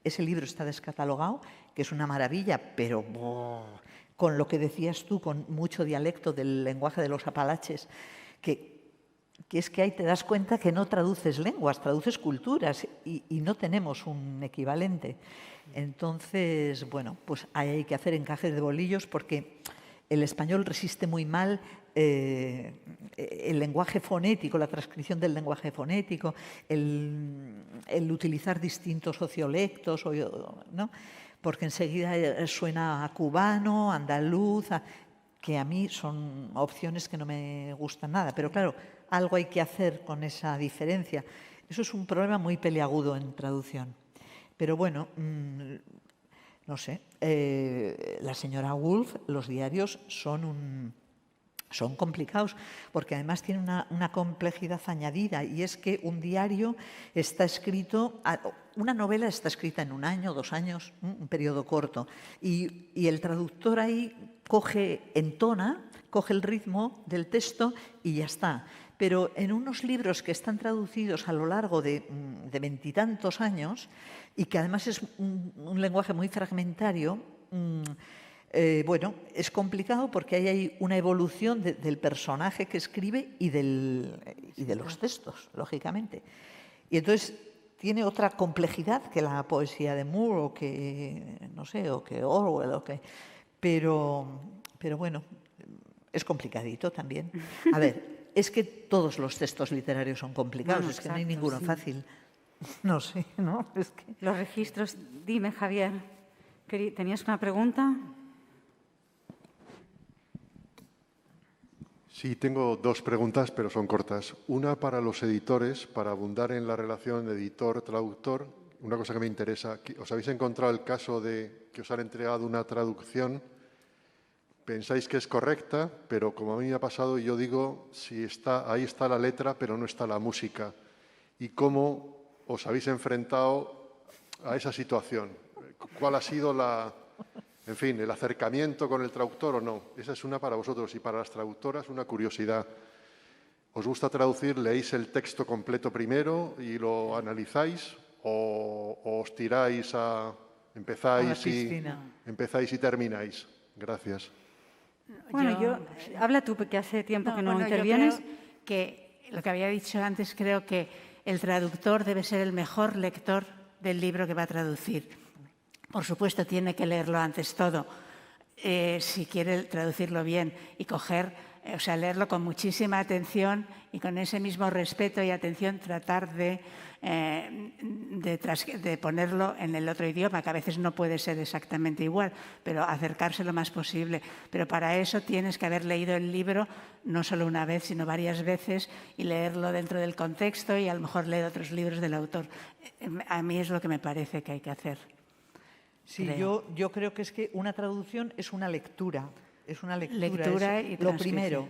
S3: ese libro está descatalogado, que es una maravilla, pero con lo que decías tú, con mucho dialecto del lenguaje de los apalaches, que es que ahí te das cuenta que no traduces lenguas, traduces culturas y no tenemos un equivalente. Entonces, bueno, pues ahí hay que hacer encajes de bolillos porque el español resiste muy mal el lenguaje fonético, la transcripción del lenguaje fonético, el utilizar distintos sociolectos, ¿no? Porque enseguida suena a cubano, andaluz, que a mí son opciones que no me gustan nada. Pero claro, algo hay que hacer con esa diferencia. Eso es un problema muy peliagudo en traducción. Pero bueno, no sé, la señora Woolf, los diarios son complicados porque además tienen una complejidad añadida y es que un diario está escrito, una novela está escrita en 1 año, 2 años, un periodo corto y el traductor ahí entona, coge el ritmo del texto y ya está. Pero en unos libros que están traducidos a lo largo de 20 y tantos años y que además es un lenguaje muy fragmentario, bueno, es complicado porque hay una evolución del personaje que escribe y de los textos, lógicamente. Y entonces tiene otra complejidad que la poesía de Moore o que, no sé, o que Orwell, pero bueno, es complicadito también. A ver, es que todos los textos literarios son complicados,
S1: Bueno,
S3: es que no hay ninguno fácil. No sé, ¿no? Es que...
S1: Los registros, dime, Javier, ¿tenías una pregunta?
S5: Sí, tengo 2 preguntas, pero son cortas. Una para los editores, para abundar en la relación editor-traductor. Una cosa que me interesa, ¿os habéis encontrado el caso de que os han entregado una traducción? Pensáis que es correcta, pero como a mí me ha pasado, yo digo, ahí está la letra, pero no está la música. ¿Y cómo os habéis enfrentado a esa situación? ¿Cuál ha sido el acercamiento con el traductor o no? Esa es una para vosotros. Y para las traductoras, una curiosidad. ¿Os gusta traducir? ¿Leéis el texto completo primero y lo analizáis? ¿O os tiráis empezáis y termináis? Gracias.
S1: Bueno, habla tú, porque hace tiempo que no intervienes.
S4: Yo creo que lo que había dicho antes, creo que el traductor debe ser el mejor lector del libro que va a traducir. Por supuesto, tiene que leerlo antes todo, si quiere traducirlo bien y leerlo con muchísima atención y con ese mismo respeto y atención tratar de ponerlo en el otro idioma, que a veces no puede ser exactamente igual, pero acercarse lo más posible. Pero para eso tienes que haber leído el libro no solo una vez, sino varias veces y leerlo dentro del contexto y a lo mejor leer otros libros del autor. A mí es lo que me parece que hay que hacer.
S3: Sí, yo creo que es que una traducción es una lectura. Es una
S4: lectura
S3: es
S4: y
S3: lo primero.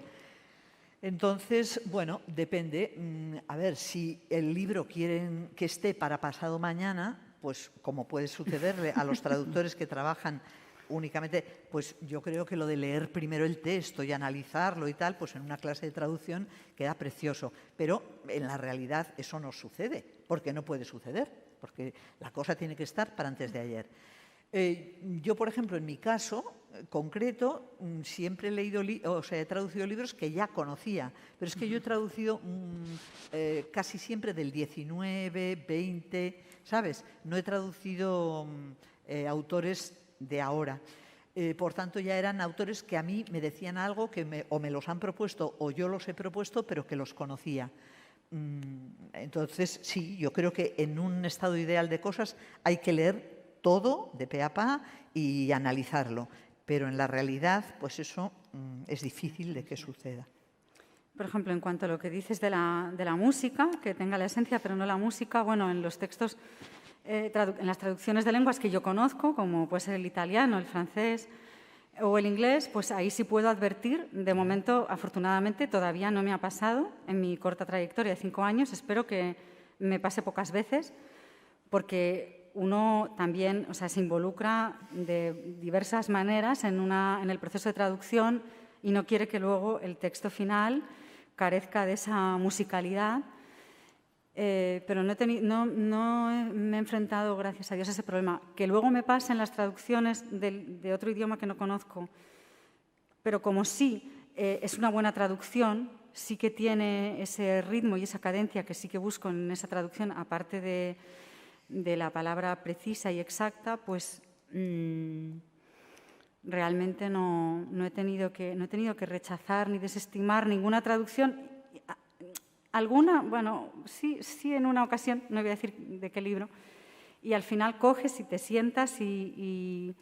S3: Entonces, bueno, depende. A ver, si el libro quieren que esté para pasado mañana, pues como puede sucederle a los traductores que trabajan únicamente, pues yo creo que lo de leer primero el texto y analizarlo y tal, pues en una clase de traducción queda precioso. Pero en la realidad eso no sucede, porque no puede suceder, porque la cosa tiene que estar para antes de ayer. Yo, por ejemplo, en mi caso concreto, siempre he traducido libros que ya conocía, pero es que yo he traducido casi siempre del 19, 20, ¿sabes? No he traducido autores de ahora. Por tanto, ya eran autores que a mí me decían algo que o me los han propuesto o yo los he propuesto, pero que los conocía. Entonces, sí, yo creo que en un estado ideal de cosas hay que leer todo de pe a pa y analizarlo. Pero en la realidad, pues eso es difícil de que suceda.
S1: Por ejemplo, en cuanto a lo que dices de la música, que tenga la esencia pero no la música, bueno, en los textos, en las traducciones de lenguas que yo conozco, como puede ser el italiano, el francés o el inglés, pues ahí sí puedo advertir. De momento, afortunadamente, todavía no me ha pasado en mi corta trayectoria de 5 años. Espero que me pase pocas veces, porque uno también, o sea, se involucra de diversas maneras en el proceso de traducción y no quiere que luego el texto final carezca de esa musicalidad. Pero no me he enfrentado, gracias a Dios, a ese problema. Que luego me pasa en las traducciones de otro idioma que no conozco, pero como sí es una buena traducción, sí que tiene ese ritmo y esa cadencia que sí que busco en esa traducción, aparte de la palabra precisa y exacta, pues realmente no he tenido que rechazar ni desestimar ninguna traducción. Alguna, bueno, sí en una ocasión, no voy a decir de qué libro, y al final coges y te sientas y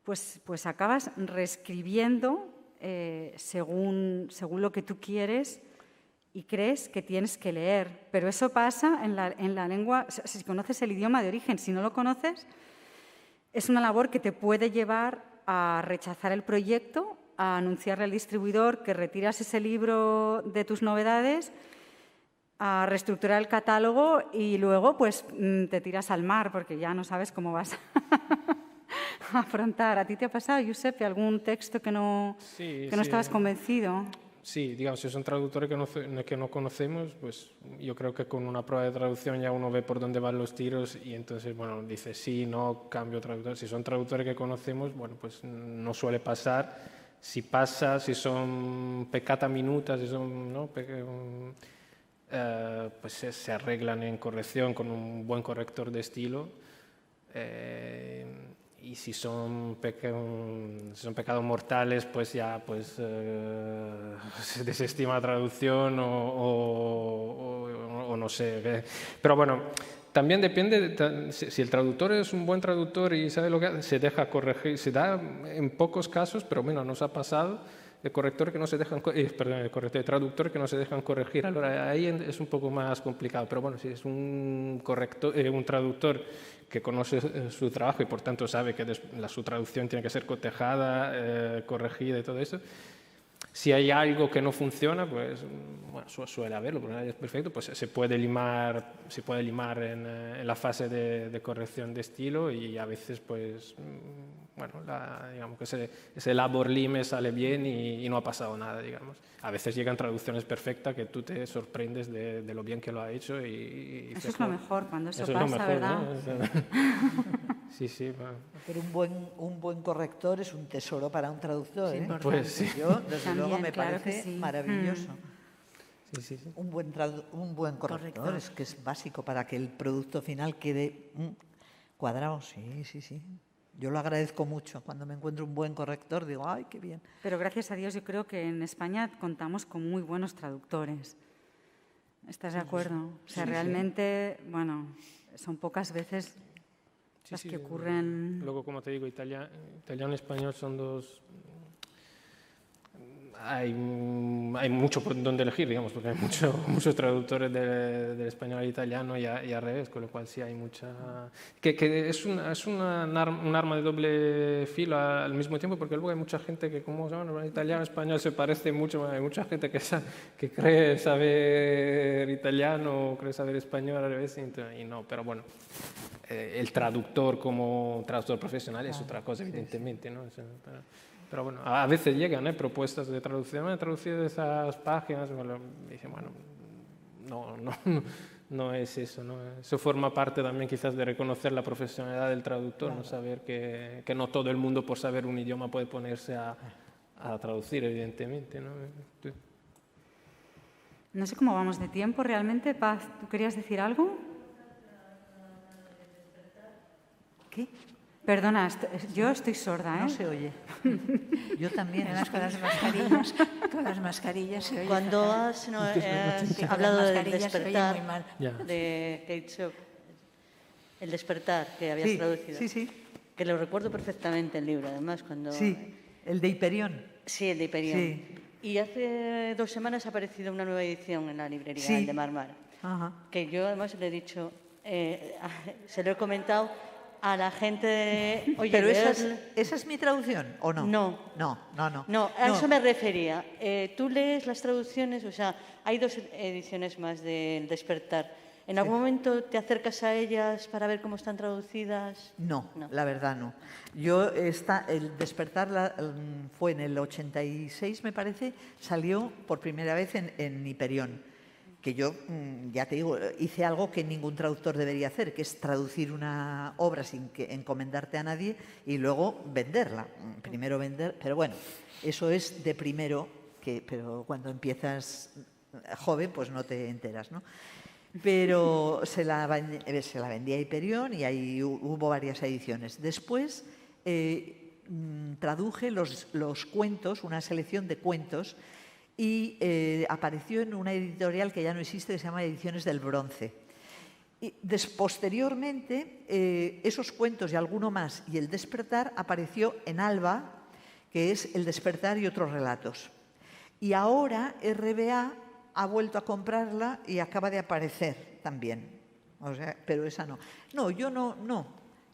S1: pues acabas reescribiendo según lo que tú quieres y crees que tienes que leer. Pero eso pasa en la lengua, si conoces el idioma de origen. Si no lo conoces, es una labor que te puede llevar a rechazar el proyecto, a anunciarle al distribuidor que retiras ese libro de tus novedades, a reestructurar el catálogo y luego pues te tiras al mar porque ya no sabes cómo vas a afrontar. ¿A ti te ha pasado, Giuseppe, algún texto que no estabas convencido?
S2: Sí, digamos, si son traductores que no conocemos, pues yo creo que con una prueba de traducción ya uno ve por dónde van los tiros y entonces, bueno, dice sí, no, cambio traductor. Si son traductores que conocemos, bueno, pues no suele pasar. Si pasa, si son peccata minuta, si son, ¿no? Pues se arreglan en corrección con un buen corrector de estilo. Y si son pecados mortales, pues ya pues, se desestima la traducción o no sé. Pero bueno, también depende, si el traductor es un buen traductor y sabe lo que hace, se deja corregir. Se da en pocos casos, pero bueno, nos ha pasado, el corrector que no se dejan, el traductor que no se dejan corregir. Ahora, ahí es un poco más complicado, pero bueno, si es un traductor que conoce su trabajo y por tanto sabe que su traducción tiene que ser cotejada, corregida y todo eso. Si hay algo que no funciona, pues bueno, suele haberlo, porque nadie es perfecto, pues se puede limar en la fase de corrección de estilo y a veces, pues, bueno, digamos que ese labor lime sale bien y no ha pasado nada, digamos. A veces llegan traducciones perfectas que tú te sorprendes de lo bien que lo ha hecho y
S1: eso es lo mejor, cuando eso pasa,
S2: es lo mejor,
S1: ¿verdad?
S2: ¿no? Sí, bueno.
S3: Pero un buen corrector es un tesoro para un traductor, ¿eh?
S2: Pues sí.
S3: Yo, desde
S1: También,
S3: luego, me
S1: claro
S3: parece
S1: que sí.
S3: maravilloso.
S2: Sí.
S3: Un buen corrector es que es básico para que el producto final quede cuadrado. Sí. Yo lo agradezco mucho. Cuando me encuentro un buen corrector, digo, ¡ay, qué bien!
S1: Pero gracias a Dios yo creo que en España contamos con muy buenos traductores. ¿Estás de acuerdo? O sea, realmente, bueno, son pocas veces las que ocurren.
S2: Luego, como te digo, italiano y español son dos. Hay mucho por donde elegir, digamos, porque hay muchos traductores del español al italiano y al revés, con lo cual sí hay mucha. Que es un arma de doble filo al mismo tiempo, porque luego hay mucha gente que, como el italiano y español se parece mucho, hay mucha gente que cree saber italiano o cree saber español al revés y no, pero bueno. El traductor como traductor profesional es otra cosa, evidentemente, ¿no? Pero bueno, a veces llegan propuestas de traducción, me han traducido esas páginas, y dicen, bueno, no es eso, ¿no? Eso forma parte también quizás de reconocer la profesionalidad del traductor, claro. No saber que no todo el mundo por saber un idioma puede ponerse a traducir, evidentemente, ¿no?
S1: No sé cómo vamos de tiempo realmente. Paz, ¿tú querías decir algo? ¿Qué? Perdona, yo estoy sorda, ¿eh?
S3: No se oye. Yo también.
S4: Además, con las mascarillas se oye.
S6: Cuando
S4: fatal.
S6: has
S4: Con
S6: hablado
S4: las
S6: del
S4: mascarillas se oye
S6: despertar
S4: muy mal.
S2: Ya.
S6: de Kate Shop, el despertar que habías
S3: Sí,
S6: traducido,
S3: sí, sí.
S6: que lo recuerdo perfectamente el libro, además, cuando...
S3: Sí, el de Hiperión.
S6: Sí, el de Hiperión.
S3: Sí.
S6: Y hace 2 semanas ha aparecido una nueva edición en la librería,
S3: Sí.
S6: el de Marmar,
S3: Ajá.
S6: que yo además le he dicho, se lo he comentado a la gente de... Oye,
S3: ¿Pero
S6: leer-
S3: esa es mi traducción o no?
S6: No.
S3: No.
S6: No, a eso me refería. Tú lees las traducciones, o sea, hay 2 ediciones más del Despertar. ¿En algún momento te acercas a ellas para ver cómo están traducidas?
S3: No,
S6: No.
S3: la verdad no. Yo, el Despertar fue en el 86, me parece, salió por primera vez en Hiperión. Que yo, ya te digo, hice algo que ningún traductor debería hacer, que es traducir una obra sin que encomendarte a nadie y luego venderla. Primero vender, pero bueno, eso es de primero, pero cuando empiezas joven pues no te enteras, ¿no? Pero se la vendía a Hiperión y ahí hubo varias ediciones. Después traduje los cuentos, una selección de cuentos, y apareció en una editorial que ya no existe, que se llama Ediciones del Bronce. Y posteriormente, esos cuentos y alguno más, y El Despertar, apareció en Alba, que es El Despertar y otros relatos. Y ahora RBA ha vuelto a comprarla y acaba de aparecer también. O sea, pero esa no. No, yo no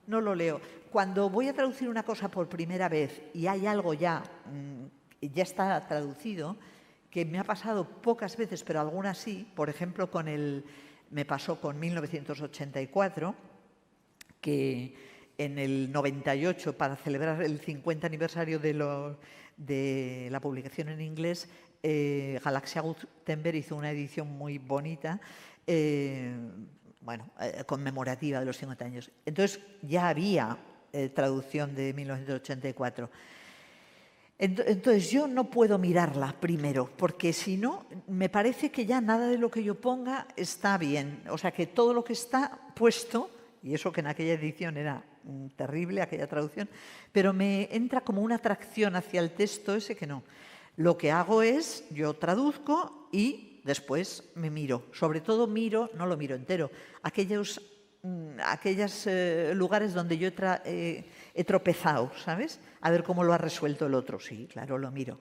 S3: lo leo. Cuando voy a traducir una cosa por primera vez y hay algo ya está traducido, que me ha pasado pocas veces, pero algunas sí, por ejemplo, me pasó con 1984, que en el 98, para celebrar el 50 aniversario de la publicación en inglés, Galaxia Gutenberg hizo una edición muy bonita, conmemorativa de los 50 años. Entonces ya había traducción de 1984. Entonces yo no puedo mirarla primero, porque si no, me parece que ya nada de lo que yo ponga está bien. O sea, que todo lo que está puesto, y eso que en aquella edición era terrible, aquella traducción, pero me entra como una atracción hacia el texto ese que no. Lo que hago es, yo traduzco y después me miro. Sobre todo miro, no lo miro entero, aquellos lugares donde yo he tropezado, ¿sabes? A ver cómo lo ha resuelto el otro. Sí, claro, lo miro.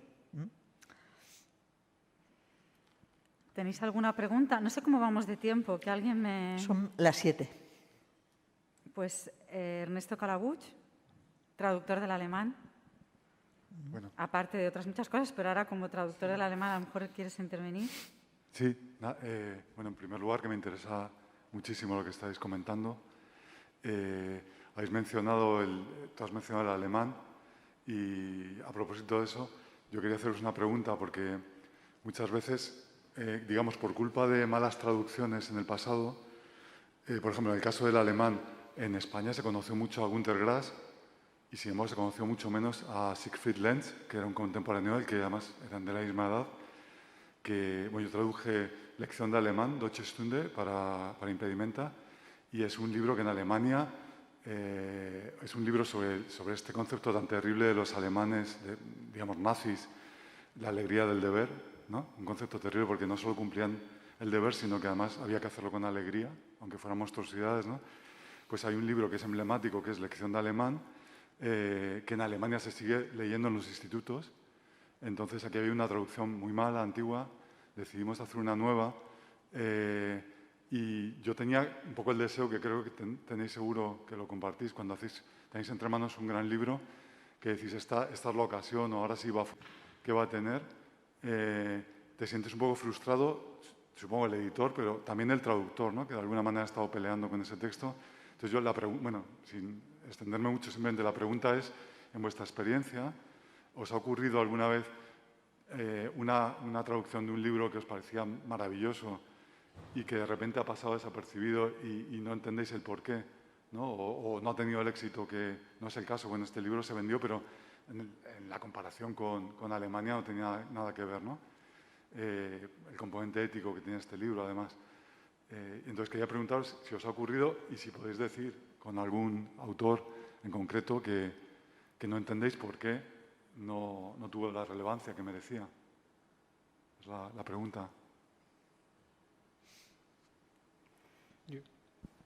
S1: ¿Tenéis alguna pregunta? No sé cómo vamos de tiempo, que alguien me...
S3: Son las 7.
S1: Pues Ernesto Calabuch, traductor del alemán.
S5: Bueno.
S1: Aparte de otras muchas cosas, pero ahora como traductor del alemán a lo mejor quieres intervenir.
S5: Sí, bueno, en primer lugar que me interesa muchísimo lo que estáis comentando. Tú has mencionado el alemán y a propósito de eso, yo quería haceros una pregunta porque muchas veces, digamos, por culpa de malas traducciones en el pasado, por ejemplo, en el caso del alemán, en España se conoció mucho a Günter Grass y sin embargo se conoció mucho menos a Siegfried Lenz, que era un contemporáneo del que además eran de la misma edad, que bueno, yo traduje Lección de Alemán, Deutsche Stunde, para Impedimenta, y es un libro que en Alemania es un libro sobre este concepto tan terrible de los alemanes, digamos, nazis, la alegría del deber, ¿no? Un concepto terrible porque no solo cumplían el deber, sino que además había que hacerlo con alegría, aunque fueran monstruosidades, ¿no? Pues hay un libro que es emblemático, que es Lección de Alemán, que en Alemania se sigue leyendo en los institutos. Entonces aquí había una traducción muy mala, antigua, decidimos hacer una nueva y yo tenía un poco el deseo, que creo que tenéis seguro que lo compartís, cuando tenéis entre manos un gran libro, que decís, esta es la ocasión o ahora sí ¿qué va a tener? Te sientes un poco frustrado, supongo el editor, pero también el traductor, ¿no? Que de alguna manera ha estado peleando con ese texto. Entonces yo sin extenderme mucho, simplemente la pregunta es, en vuestra experiencia, ¿os ha ocurrido alguna vez una traducción de un libro que os parecía maravilloso y que de repente ha pasado desapercibido y no entendéis el porqué, ¿no? O no ha tenido el éxito, que no es el caso? Bueno, este libro se vendió, pero en la comparación con Alemania no tenía nada que ver, ¿no? El componente ético que tiene este libro, además. Entonces quería preguntaros si os ha ocurrido y si podéis decir con algún autor
S7: en concreto que no entendéis por qué no tuvo la relevancia que merecía. Es la pregunta.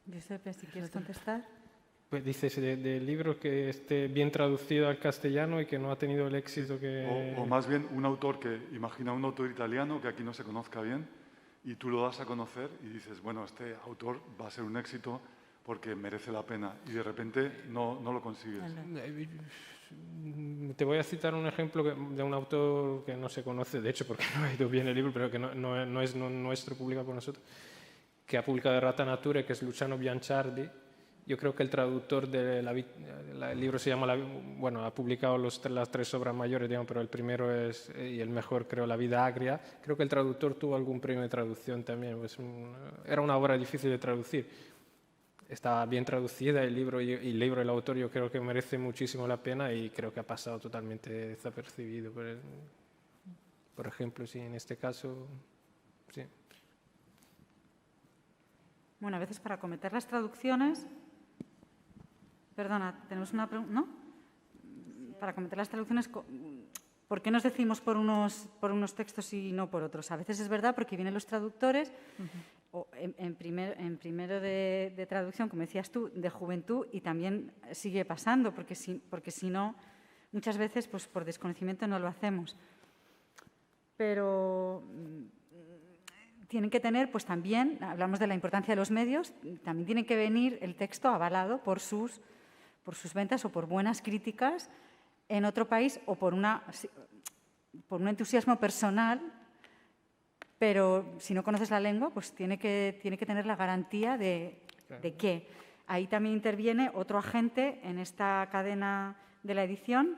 S1: Giuseppe, si quieres contestar.
S2: Pues dices del libro que esté bien traducido al castellano y que no ha tenido el éxito que...
S7: O más bien un autor que, imagina un autor italiano que aquí no se conozca bien y tú lo das a conocer y dices, bueno, este autor va a ser un éxito porque merece la pena y de repente no lo consigues.
S2: Te voy a citar un ejemplo de un autor que no se conoce, de hecho porque no ha ido bien el libro, pero que no es nuestro, publicado por nosotros, que ha publicado Rata Nature, que es Luciano Bianciardi. Yo creo que el traductor del libro se llama, ha publicado las 3 obras mayores, digamos, pero el primero es, y el mejor creo, La vida agria. Creo que el traductor tuvo algún premio de traducción también. Era una obra difícil de traducir. Está bien traducida el libro y el del autor yo creo que merece muchísimo la pena y creo que ha pasado totalmente desapercibido. Por ejemplo, sí, en este caso, sí.
S1: Bueno, a veces para cometer las traducciones... Perdona, tenemos una pregunta, ¿no? Para cometer las traducciones, ¿por qué nos decimos por unos textos y no por otros? A veces es verdad porque vienen los traductores, o en primero de traducción, como decías tú, de juventud, y también sigue pasando, porque si no, muchas veces pues, por desconocimiento no lo hacemos. Pero tienen que tener, pues también, hablamos de la importancia de los medios, también tiene que venir el texto avalado por sus ventas o por buenas críticas en otro país o por un entusiasmo personal, pero si no conoces la lengua, pues tiene que tener la garantía de que ahí también interviene otro agente en esta cadena de la edición,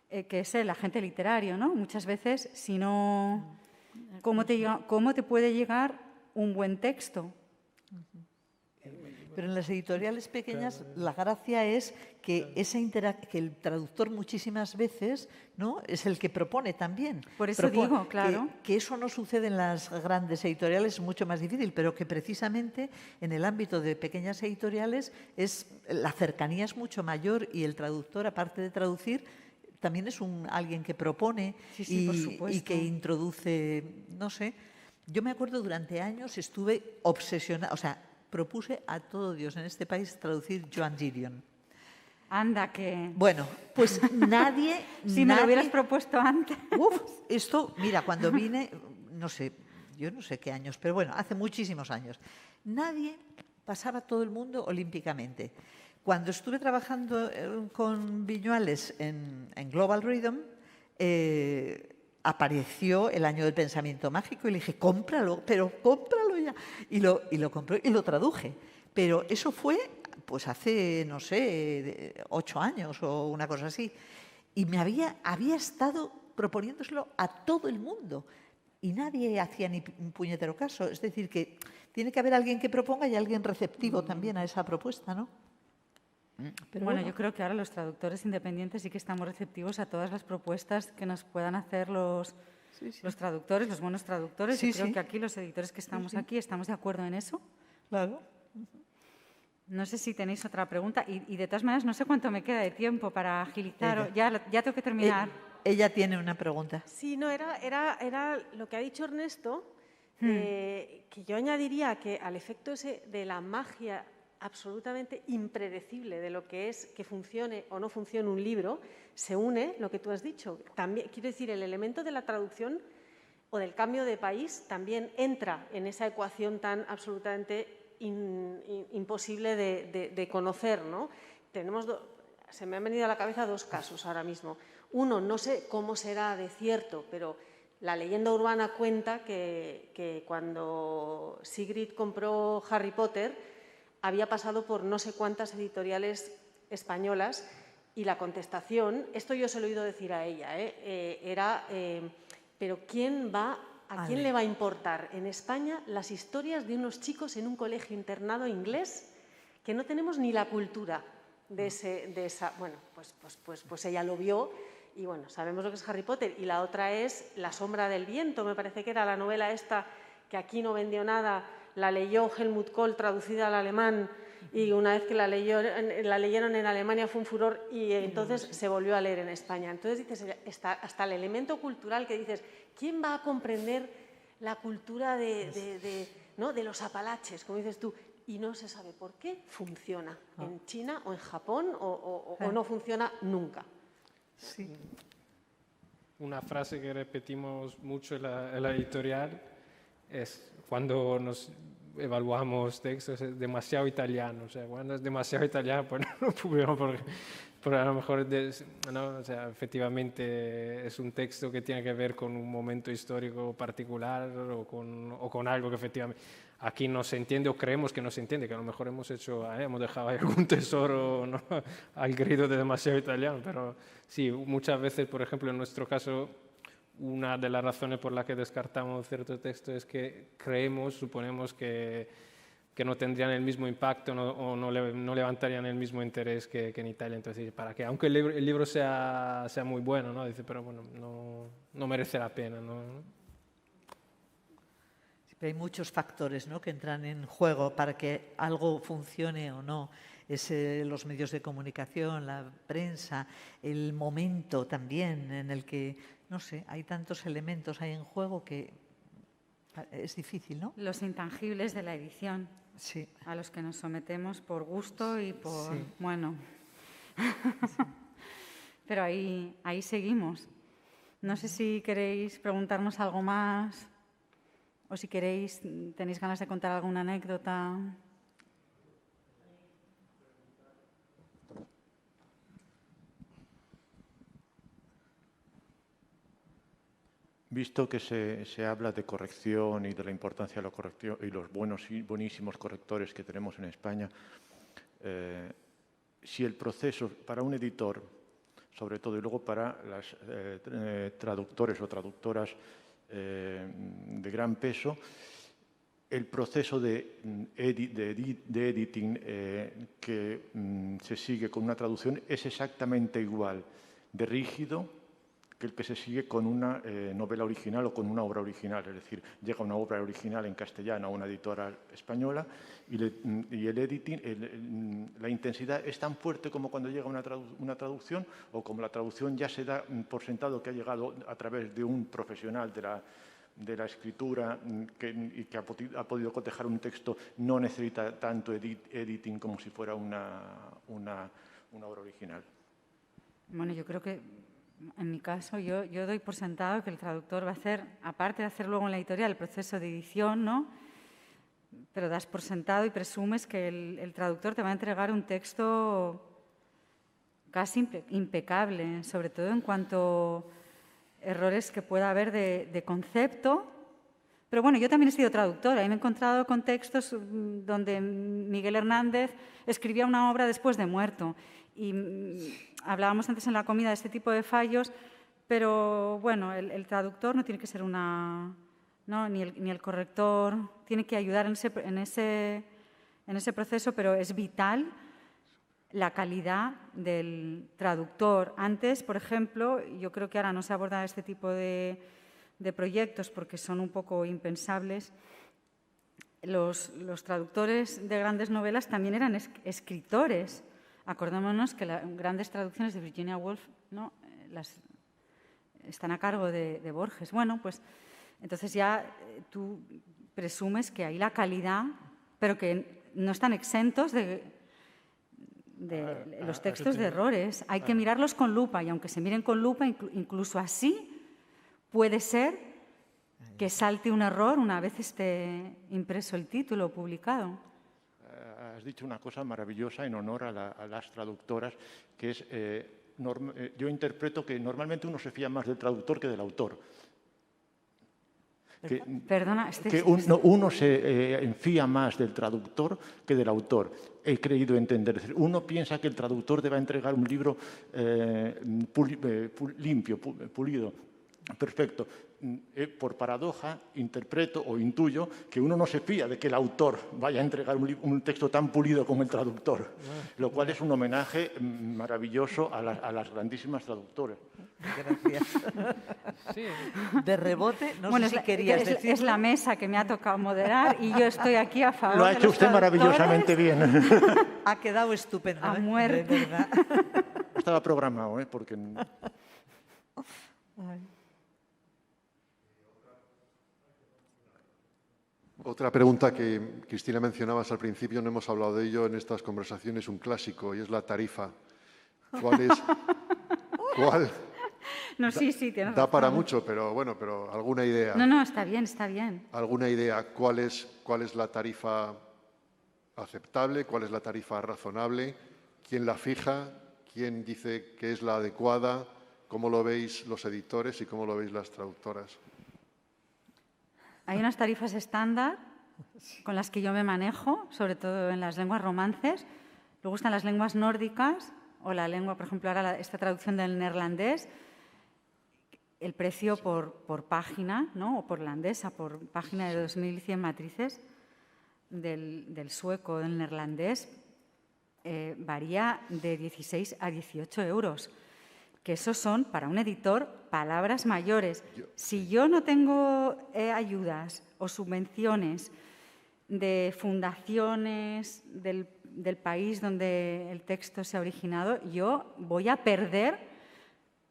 S1: que es el agente literario, ¿no? Muchas veces, si no, ¿cómo te puede llegar un buen texto?
S3: Pero en las editoriales pequeñas la gracia es que que el traductor muchísimas veces, ¿no?, es el que propone también.
S1: Por eso digo, claro.
S3: Que eso no sucede en las grandes editoriales, es mucho más difícil, pero que precisamente en el ámbito de pequeñas editoriales la cercanía es mucho mayor y el traductor, aparte de traducir, también es alguien que propone y que introduce, no sé. Yo me acuerdo durante años estuve obsesionada, propuse a todo Dios en este país traducir Joan Gideon.
S1: Anda, que...
S3: Bueno, pues nadie...
S1: me lo hubieras propuesto antes.
S3: Esto, mira, cuando vine, yo no sé qué años, pero bueno, hace muchísimos años. Nadie pasaba todo el mundo olímpicamente. Cuando estuve trabajando con Viñuales en Global Rhythm, apareció el año del pensamiento mágico y le dije, cómpralo, pero cómpralo ya. Y lo compré y lo traduje. Pero eso fue pues hace, 8 años o una cosa así. Y había estado proponiéndoselo a todo el mundo y nadie hacía ni un puñetero caso. Es decir, que tiene que haber alguien que proponga y alguien receptivo también a esa propuesta, ¿no?
S1: Pero bueno, yo creo que ahora los traductores independientes sí que estamos receptivos a todas las propuestas que nos puedan hacer los traductores, los buenos traductores. Yo creo que aquí los editores que estamos aquí estamos de acuerdo en eso.
S3: Claro.
S1: No sé si tenéis otra pregunta y de todas maneras no sé cuánto me queda de tiempo para agilizar. Ya tengo que terminar.
S3: Ella tiene una pregunta.
S8: Sí, no, era lo que ha dicho Ernesto, que yo añadiría que al efecto ese de la magia absolutamente impredecible de lo que es que funcione o no funcione un libro, se une lo que tú has dicho. También, quiero decir, el elemento de la traducción o del cambio de país también entra en esa ecuación tan absolutamente imposible de conocer, ¿no? Se me han venido a la cabeza 2 casos ahora mismo. Uno, no sé cómo será de cierto, pero la leyenda urbana cuenta que cuando Sigrid compró Harry Potter había pasado por no sé cuántas editoriales españolas y la contestación, esto yo se lo he oído decir a ella, era, pero ¿a quién le va a importar en España las historias de unos chicos en un colegio internado inglés que no tenemos ni la cultura de esa? Bueno, pues ella lo vio y bueno, sabemos lo que es Harry Potter. Y la otra es La sombra del viento, me parece que era la novela esta que aquí no vendió nada, la leyó Helmut Kohl traducida al alemán y una vez que la leyeron en Alemania fue un furor y entonces se volvió a leer en España. Entonces dices, hasta el elemento cultural que dices, ¿quién va a comprender la cultura de los Apalaches, como dices tú? Y no se sabe por qué funciona en China o en Japón o no funciona nunca.
S3: Sí.
S2: Una frase que repetimos mucho en la editorial es cuando nos evaluamos textos, es demasiado italiano. O sea, cuando es demasiado italiano, pues no lo publicamos porque a lo mejor, ¿no? O sea, efectivamente es un texto que tiene que ver con un momento histórico particular o con algo que efectivamente aquí no se entiende o creemos que no se entiende, que a lo mejor hemos dejado ahí algún tesoro, ¿no? al grito de demasiado italiano. Pero sí, muchas veces, por ejemplo, en nuestro caso, una de las razones por las que descartamos cierto texto es que suponemos que no tendrían el mismo impacto o no levantarían el mismo interés que en Italia. Entonces, ¿para qué? Aunque el libro sea muy bueno, ¿no? Dice, pero bueno, no merece la pena, ¿no?
S3: Hay muchos factores, ¿no?, que entran en juego para que algo funcione o no. Es los medios de comunicación, la prensa, el momento también en el que, no sé, hay tantos elementos ahí en juego que es difícil, ¿no?
S1: Los intangibles de la edición,
S3: sí,
S1: a los que nos sometemos por gusto y por...
S3: Sí.
S1: Bueno, sí. Pero ahí seguimos. No sé si queréis preguntarnos algo más o si tenéis ganas de contar alguna anécdota.
S9: Visto que se habla de corrección y de la importancia de la corrección y los buenísimos correctores que tenemos en España, si el proceso para un editor, sobre todo, y luego para las traductores o traductoras de gran peso, el proceso de editing que se sigue con una traducción es exactamente igual de rígido que el que se sigue con una novela original o con una obra original. Es decir, llega una obra original en castellano a una editora española y el editing, la intensidad es tan fuerte como cuando llega una traducción, o como la traducción ya se da por sentado que ha llegado a través de un profesional de la escritura y que ha podido cotejar un texto, no necesita tanto editing como si fuera una obra original.
S1: Bueno, yo creo que en mi caso yo doy por sentado que el traductor va a hacer, aparte de hacer luego en la editorial el proceso de edición, ¿no? Pero das por sentado y presumes que el traductor te va a entregar un texto casi impecable, sobre todo en cuanto a errores que pueda haber de concepto. Pero bueno, yo también he sido traductora y me he encontrado con textos donde Miguel Hernández escribía una obra después de muerto. Y hablábamos antes en la comida de este tipo de fallos, pero bueno, el traductor no tiene que ser ni el corrector, tiene que ayudar en ese proceso, pero es vital la calidad del traductor. Antes, por ejemplo, yo creo que ahora no se aborda este tipo de proyectos porque son un poco impensables. Los traductores de grandes novelas también eran escritores. Acordémonos que las grandes traducciones de Virginia Woolf, ¿no?, están a cargo de Borges. Bueno, pues entonces ya tú presumes que hay la calidad, pero que no están exentos de los textos de errores. Hay que mirarlos con lupa y aunque se miren con lupa, incluso así puede ser que salte un error una vez esté impreso el título o publicado.
S9: Has dicho una cosa maravillosa en honor a las traductoras, que es, yo interpreto que normalmente uno se fía más del traductor que del autor.
S1: Perdona,
S9: uno se fía más del traductor que del autor. He creído entender. Es decir, uno piensa que el traductor debe entregar un libro limpio, pulido, perfecto. por paradoja, interpreto o intuyo que uno no se fía de que el autor vaya a entregar un texto tan pulido como el traductor, lo cual es un homenaje maravilloso a las grandísimas traductoras.
S3: Gracias.
S2: Sí.
S3: De rebote, no
S1: Bueno,
S3: sé si querías decir.
S1: es la mesa que me ha tocado moderar y yo estoy aquí a favor
S9: Lo ha
S1: de
S9: hecho
S1: los
S9: usted
S1: traductores.
S9: maravillosamente bien.
S3: Ha quedado estupendo.
S1: A muerte.
S3: De verdad.
S9: Estaba programado, porque...
S3: Ay.
S5: Otra pregunta que, Cristina, mencionabas al principio, no hemos hablado de ello en estas conversaciones, un clásico, y es la tarifa. ¿Cuál?
S1: No, sí, tienes
S5: Da
S1: razón.
S5: para mucho, pero bueno, pero alguna idea.
S1: No, está bien, está bien.
S5: ¿Alguna idea? ¿Cuál es la tarifa aceptable? ¿Cuál es la tarifa razonable? ¿Quién la fija? ¿Quién dice que es la adecuada? ¿Cómo lo veis los editores y cómo lo veis las traductoras?
S1: Hay unas tarifas estándar con las que yo me manejo, sobre todo en las lenguas romances. Luego están las lenguas nórdicas o la lengua, por ejemplo, ahora esta traducción del neerlandés. El precio por página, ¿no? O por holandesa, por página de 2.100 matrices del sueco o del neerlandés, varía de 16 a 18 euros. Que esos son, para un editor, palabras mayores. Si yo no tengo ayudas o subvenciones de fundaciones del país donde el texto se ha originado, yo voy a perder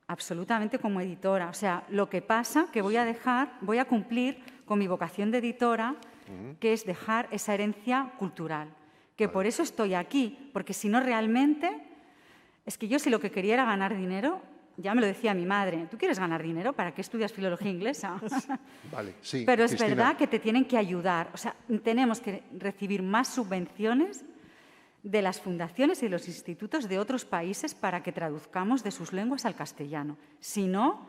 S1: absolutamente como editora. O sea, lo que pasa que voy a cumplir con mi vocación de editora, que es dejar esa herencia cultural. Que por eso estoy aquí, porque si no realmente... Es que yo si lo que quería era ganar dinero, ya me lo decía mi madre, ¿tú quieres ganar dinero? ¿Para qué estudias filología inglesa?
S5: Vale, sí.
S1: Pero es
S5: Cristina.
S1: verdad que te tienen que ayudar. O sea, tenemos que recibir más subvenciones de las fundaciones y de los institutos de otros países para que traduzcamos de sus lenguas al castellano. Si no,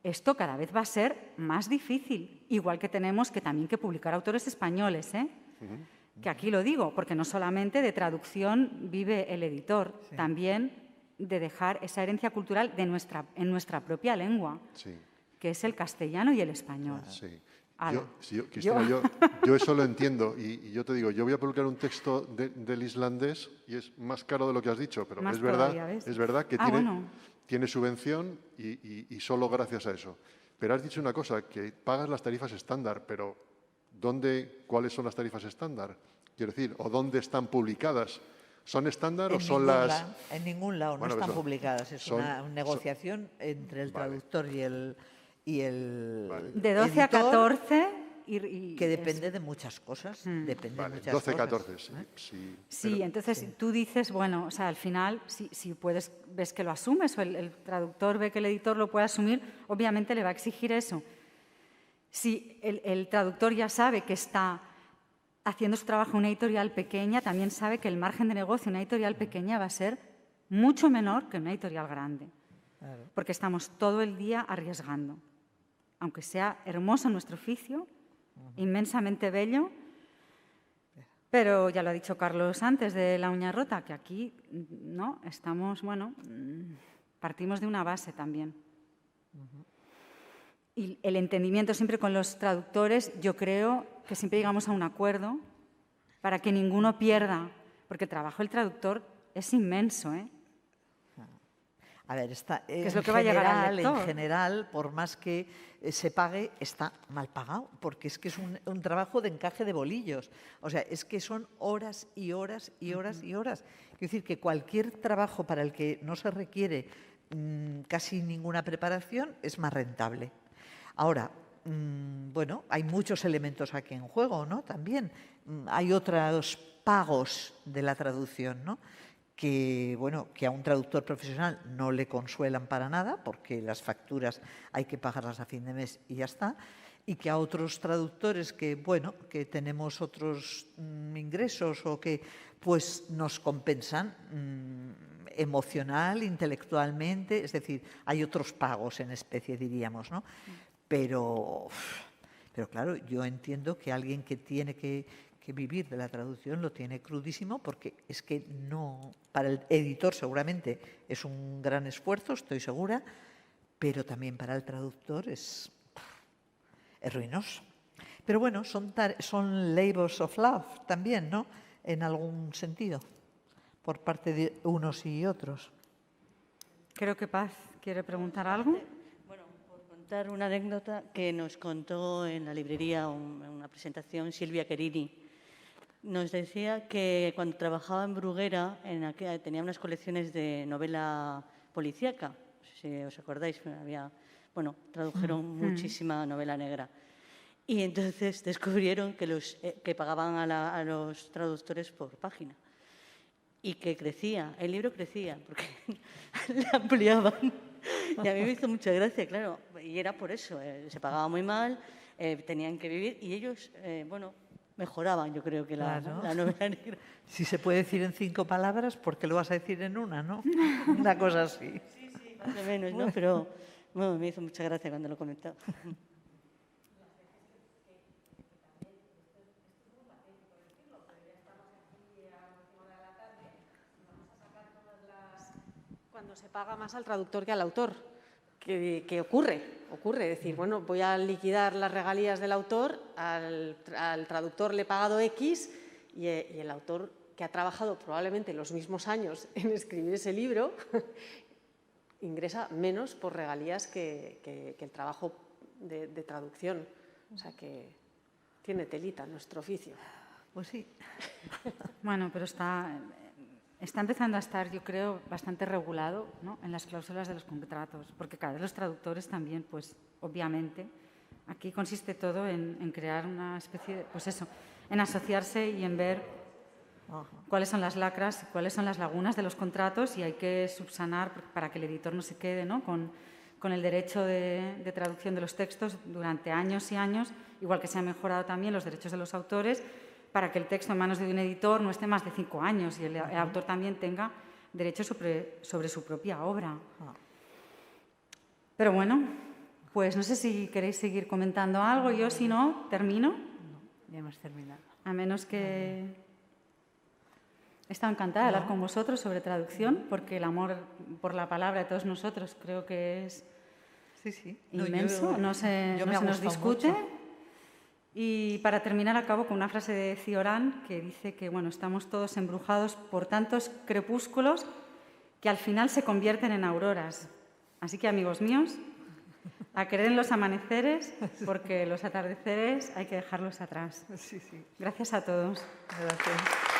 S1: esto cada vez va a ser más difícil. Igual que tenemos que también que publicar autores españoles, ¿eh? Que aquí lo digo, porque no solamente de traducción vive el editor, también de dejar esa herencia cultural en nuestra propia lengua, que es el castellano y el español.
S5: Sí.
S1: Ala.
S5: Cristina, yo eso lo entiendo y yo te digo, yo voy a publicar un texto del islandés y es más caro de lo que has dicho, pero
S1: Más
S5: es
S1: todavía, ¿ves?
S5: verdad que
S1: bueno.
S5: tiene subvención y solo gracias a eso. Pero has dicho una cosa, que pagas las tarifas estándar, pero ¿cuáles son las tarifas estándar? Quiero decir, ¿o dónde están publicadas? ¿Son estándar o son las...?
S3: En ningún lado,
S5: Bueno,
S3: no están
S5: eso,
S3: publicadas. Es una negociación entre el traductor y el
S1: De 12 a
S3: editor,
S1: 14...
S3: que depende de muchas cosas. Depende de muchas
S5: 12,
S3: cosas.
S5: 14, sí.
S1: Sí, entonces tú dices, bueno, o sea, al final, si ves que lo asumes o el traductor ve que el editor lo puede asumir, obviamente le va a exigir eso. Si el traductor ya sabe que está haciendo su trabajo en una editorial pequeña, también sabe que el margen de negocio en una editorial pequeña va a ser mucho menor que en una editorial grande.
S3: Claro.
S1: Porque estamos todo el día arriesgando. Aunque sea hermoso nuestro oficio, inmensamente bello, pero ya lo ha dicho Carlos antes de La uña rota, que aquí no estamos, partimos de una base también. Y el entendimiento siempre con los traductores, yo creo que siempre llegamos a un acuerdo para que ninguno pierda, porque el trabajo del traductor es inmenso, ¿eh?
S3: A ver,
S1: ¿Qué es lo que va a llegar al lector?
S3: En general, por más que se pague, está mal pagado, porque es que es un trabajo de encaje de bolillos. O sea, es que son horas y horas y horas y horas. Quiero decir que cualquier trabajo para el que no se requiere casi ninguna preparación es más rentable. Ahora, hay muchos elementos aquí en juego, ¿no? También hay otros pagos de la traducción, ¿no? Que a un traductor profesional no le consuelan para nada, porque las facturas hay que pagarlas a fin de mes y ya está, y que a otros traductores que tenemos otros ingresos o que pues nos compensan emocional, intelectualmente, es decir, hay otros pagos en especie, diríamos, ¿no? Pero claro, yo entiendo que alguien que tiene que vivir de la traducción lo tiene crudísimo, porque es que no, para el editor seguramente es un gran esfuerzo, estoy segura, pero también para el traductor es ruinoso. Pero bueno, son labors of love también, ¿no? En algún sentido, por parte de unos y otros.
S1: Creo que Paz quiere preguntar algo.
S6: Bueno, por contar una anécdota que nos contó en la librería, en una presentación, Silvia Querini. Nos decía que cuando trabajaba en Bruguera tenía unas colecciones de novela policíaca. No sé si os acordáis, tradujeron muchísima novela negra. Y entonces descubrieron que pagaban a los traductores por página y que crecía, el libro crecía porque le ampliaban. Y a mí me hizo mucha gracia, claro, y era por eso, se pagaba muy mal, tenían que vivir y ellos, mejoraban, yo creo que la novela negra.
S3: Si se puede decir en 5 palabras, ¿por qué lo vas a decir en una, no? Una cosa así.
S6: Sí, más o menos, ¿no? Pero bueno, me hizo mucha gracia cuando lo comentaba.
S8: Cuando se paga más al traductor que al autor, que ocurre, es decir, bueno, voy a liquidar las regalías del autor, al traductor le he pagado X y el autor, que ha trabajado probablemente los mismos años en escribir ese libro, ingresa menos por regalías que el trabajo de traducción. O sea que tiene telita nuestro oficio.
S3: Pues sí.
S1: Bueno, pero está empezando a estar, yo creo, bastante regulado, ¿no?, en las cláusulas de los contratos, porque cada vez los traductores también, pues, obviamente, aquí consiste todo en crear una especie de, pues eso, en asociarse y en ver cuáles son las lacras, cuáles son las lagunas de los contratos y hay que subsanar para que el editor no se quede, ¿no?, con el derecho de traducción de los textos durante años y años, igual que se han mejorado también los derechos de los autores, para que el texto en manos de un editor no esté más de 5 años y el autor también tenga derecho sobre su propia obra. Pero bueno, pues no sé si queréis seguir comentando algo. Yo, si no, termino.
S4: No, ya hemos terminado.
S1: A menos que... He estado encantada de hablar con vosotros sobre traducción, porque el amor por la palabra de todos nosotros creo que es inmenso, no se nos discute.
S3: Mucho.
S1: Y para terminar, acabo con una frase de Cioran que dice que estamos todos embrujados por tantos crepúsculos que al final se convierten en auroras. Así que, amigos míos, a creer en los amaneceres, porque los atardeceres hay que dejarlos atrás.
S3: Sí, sí.
S1: Gracias a todos.
S3: Gracias.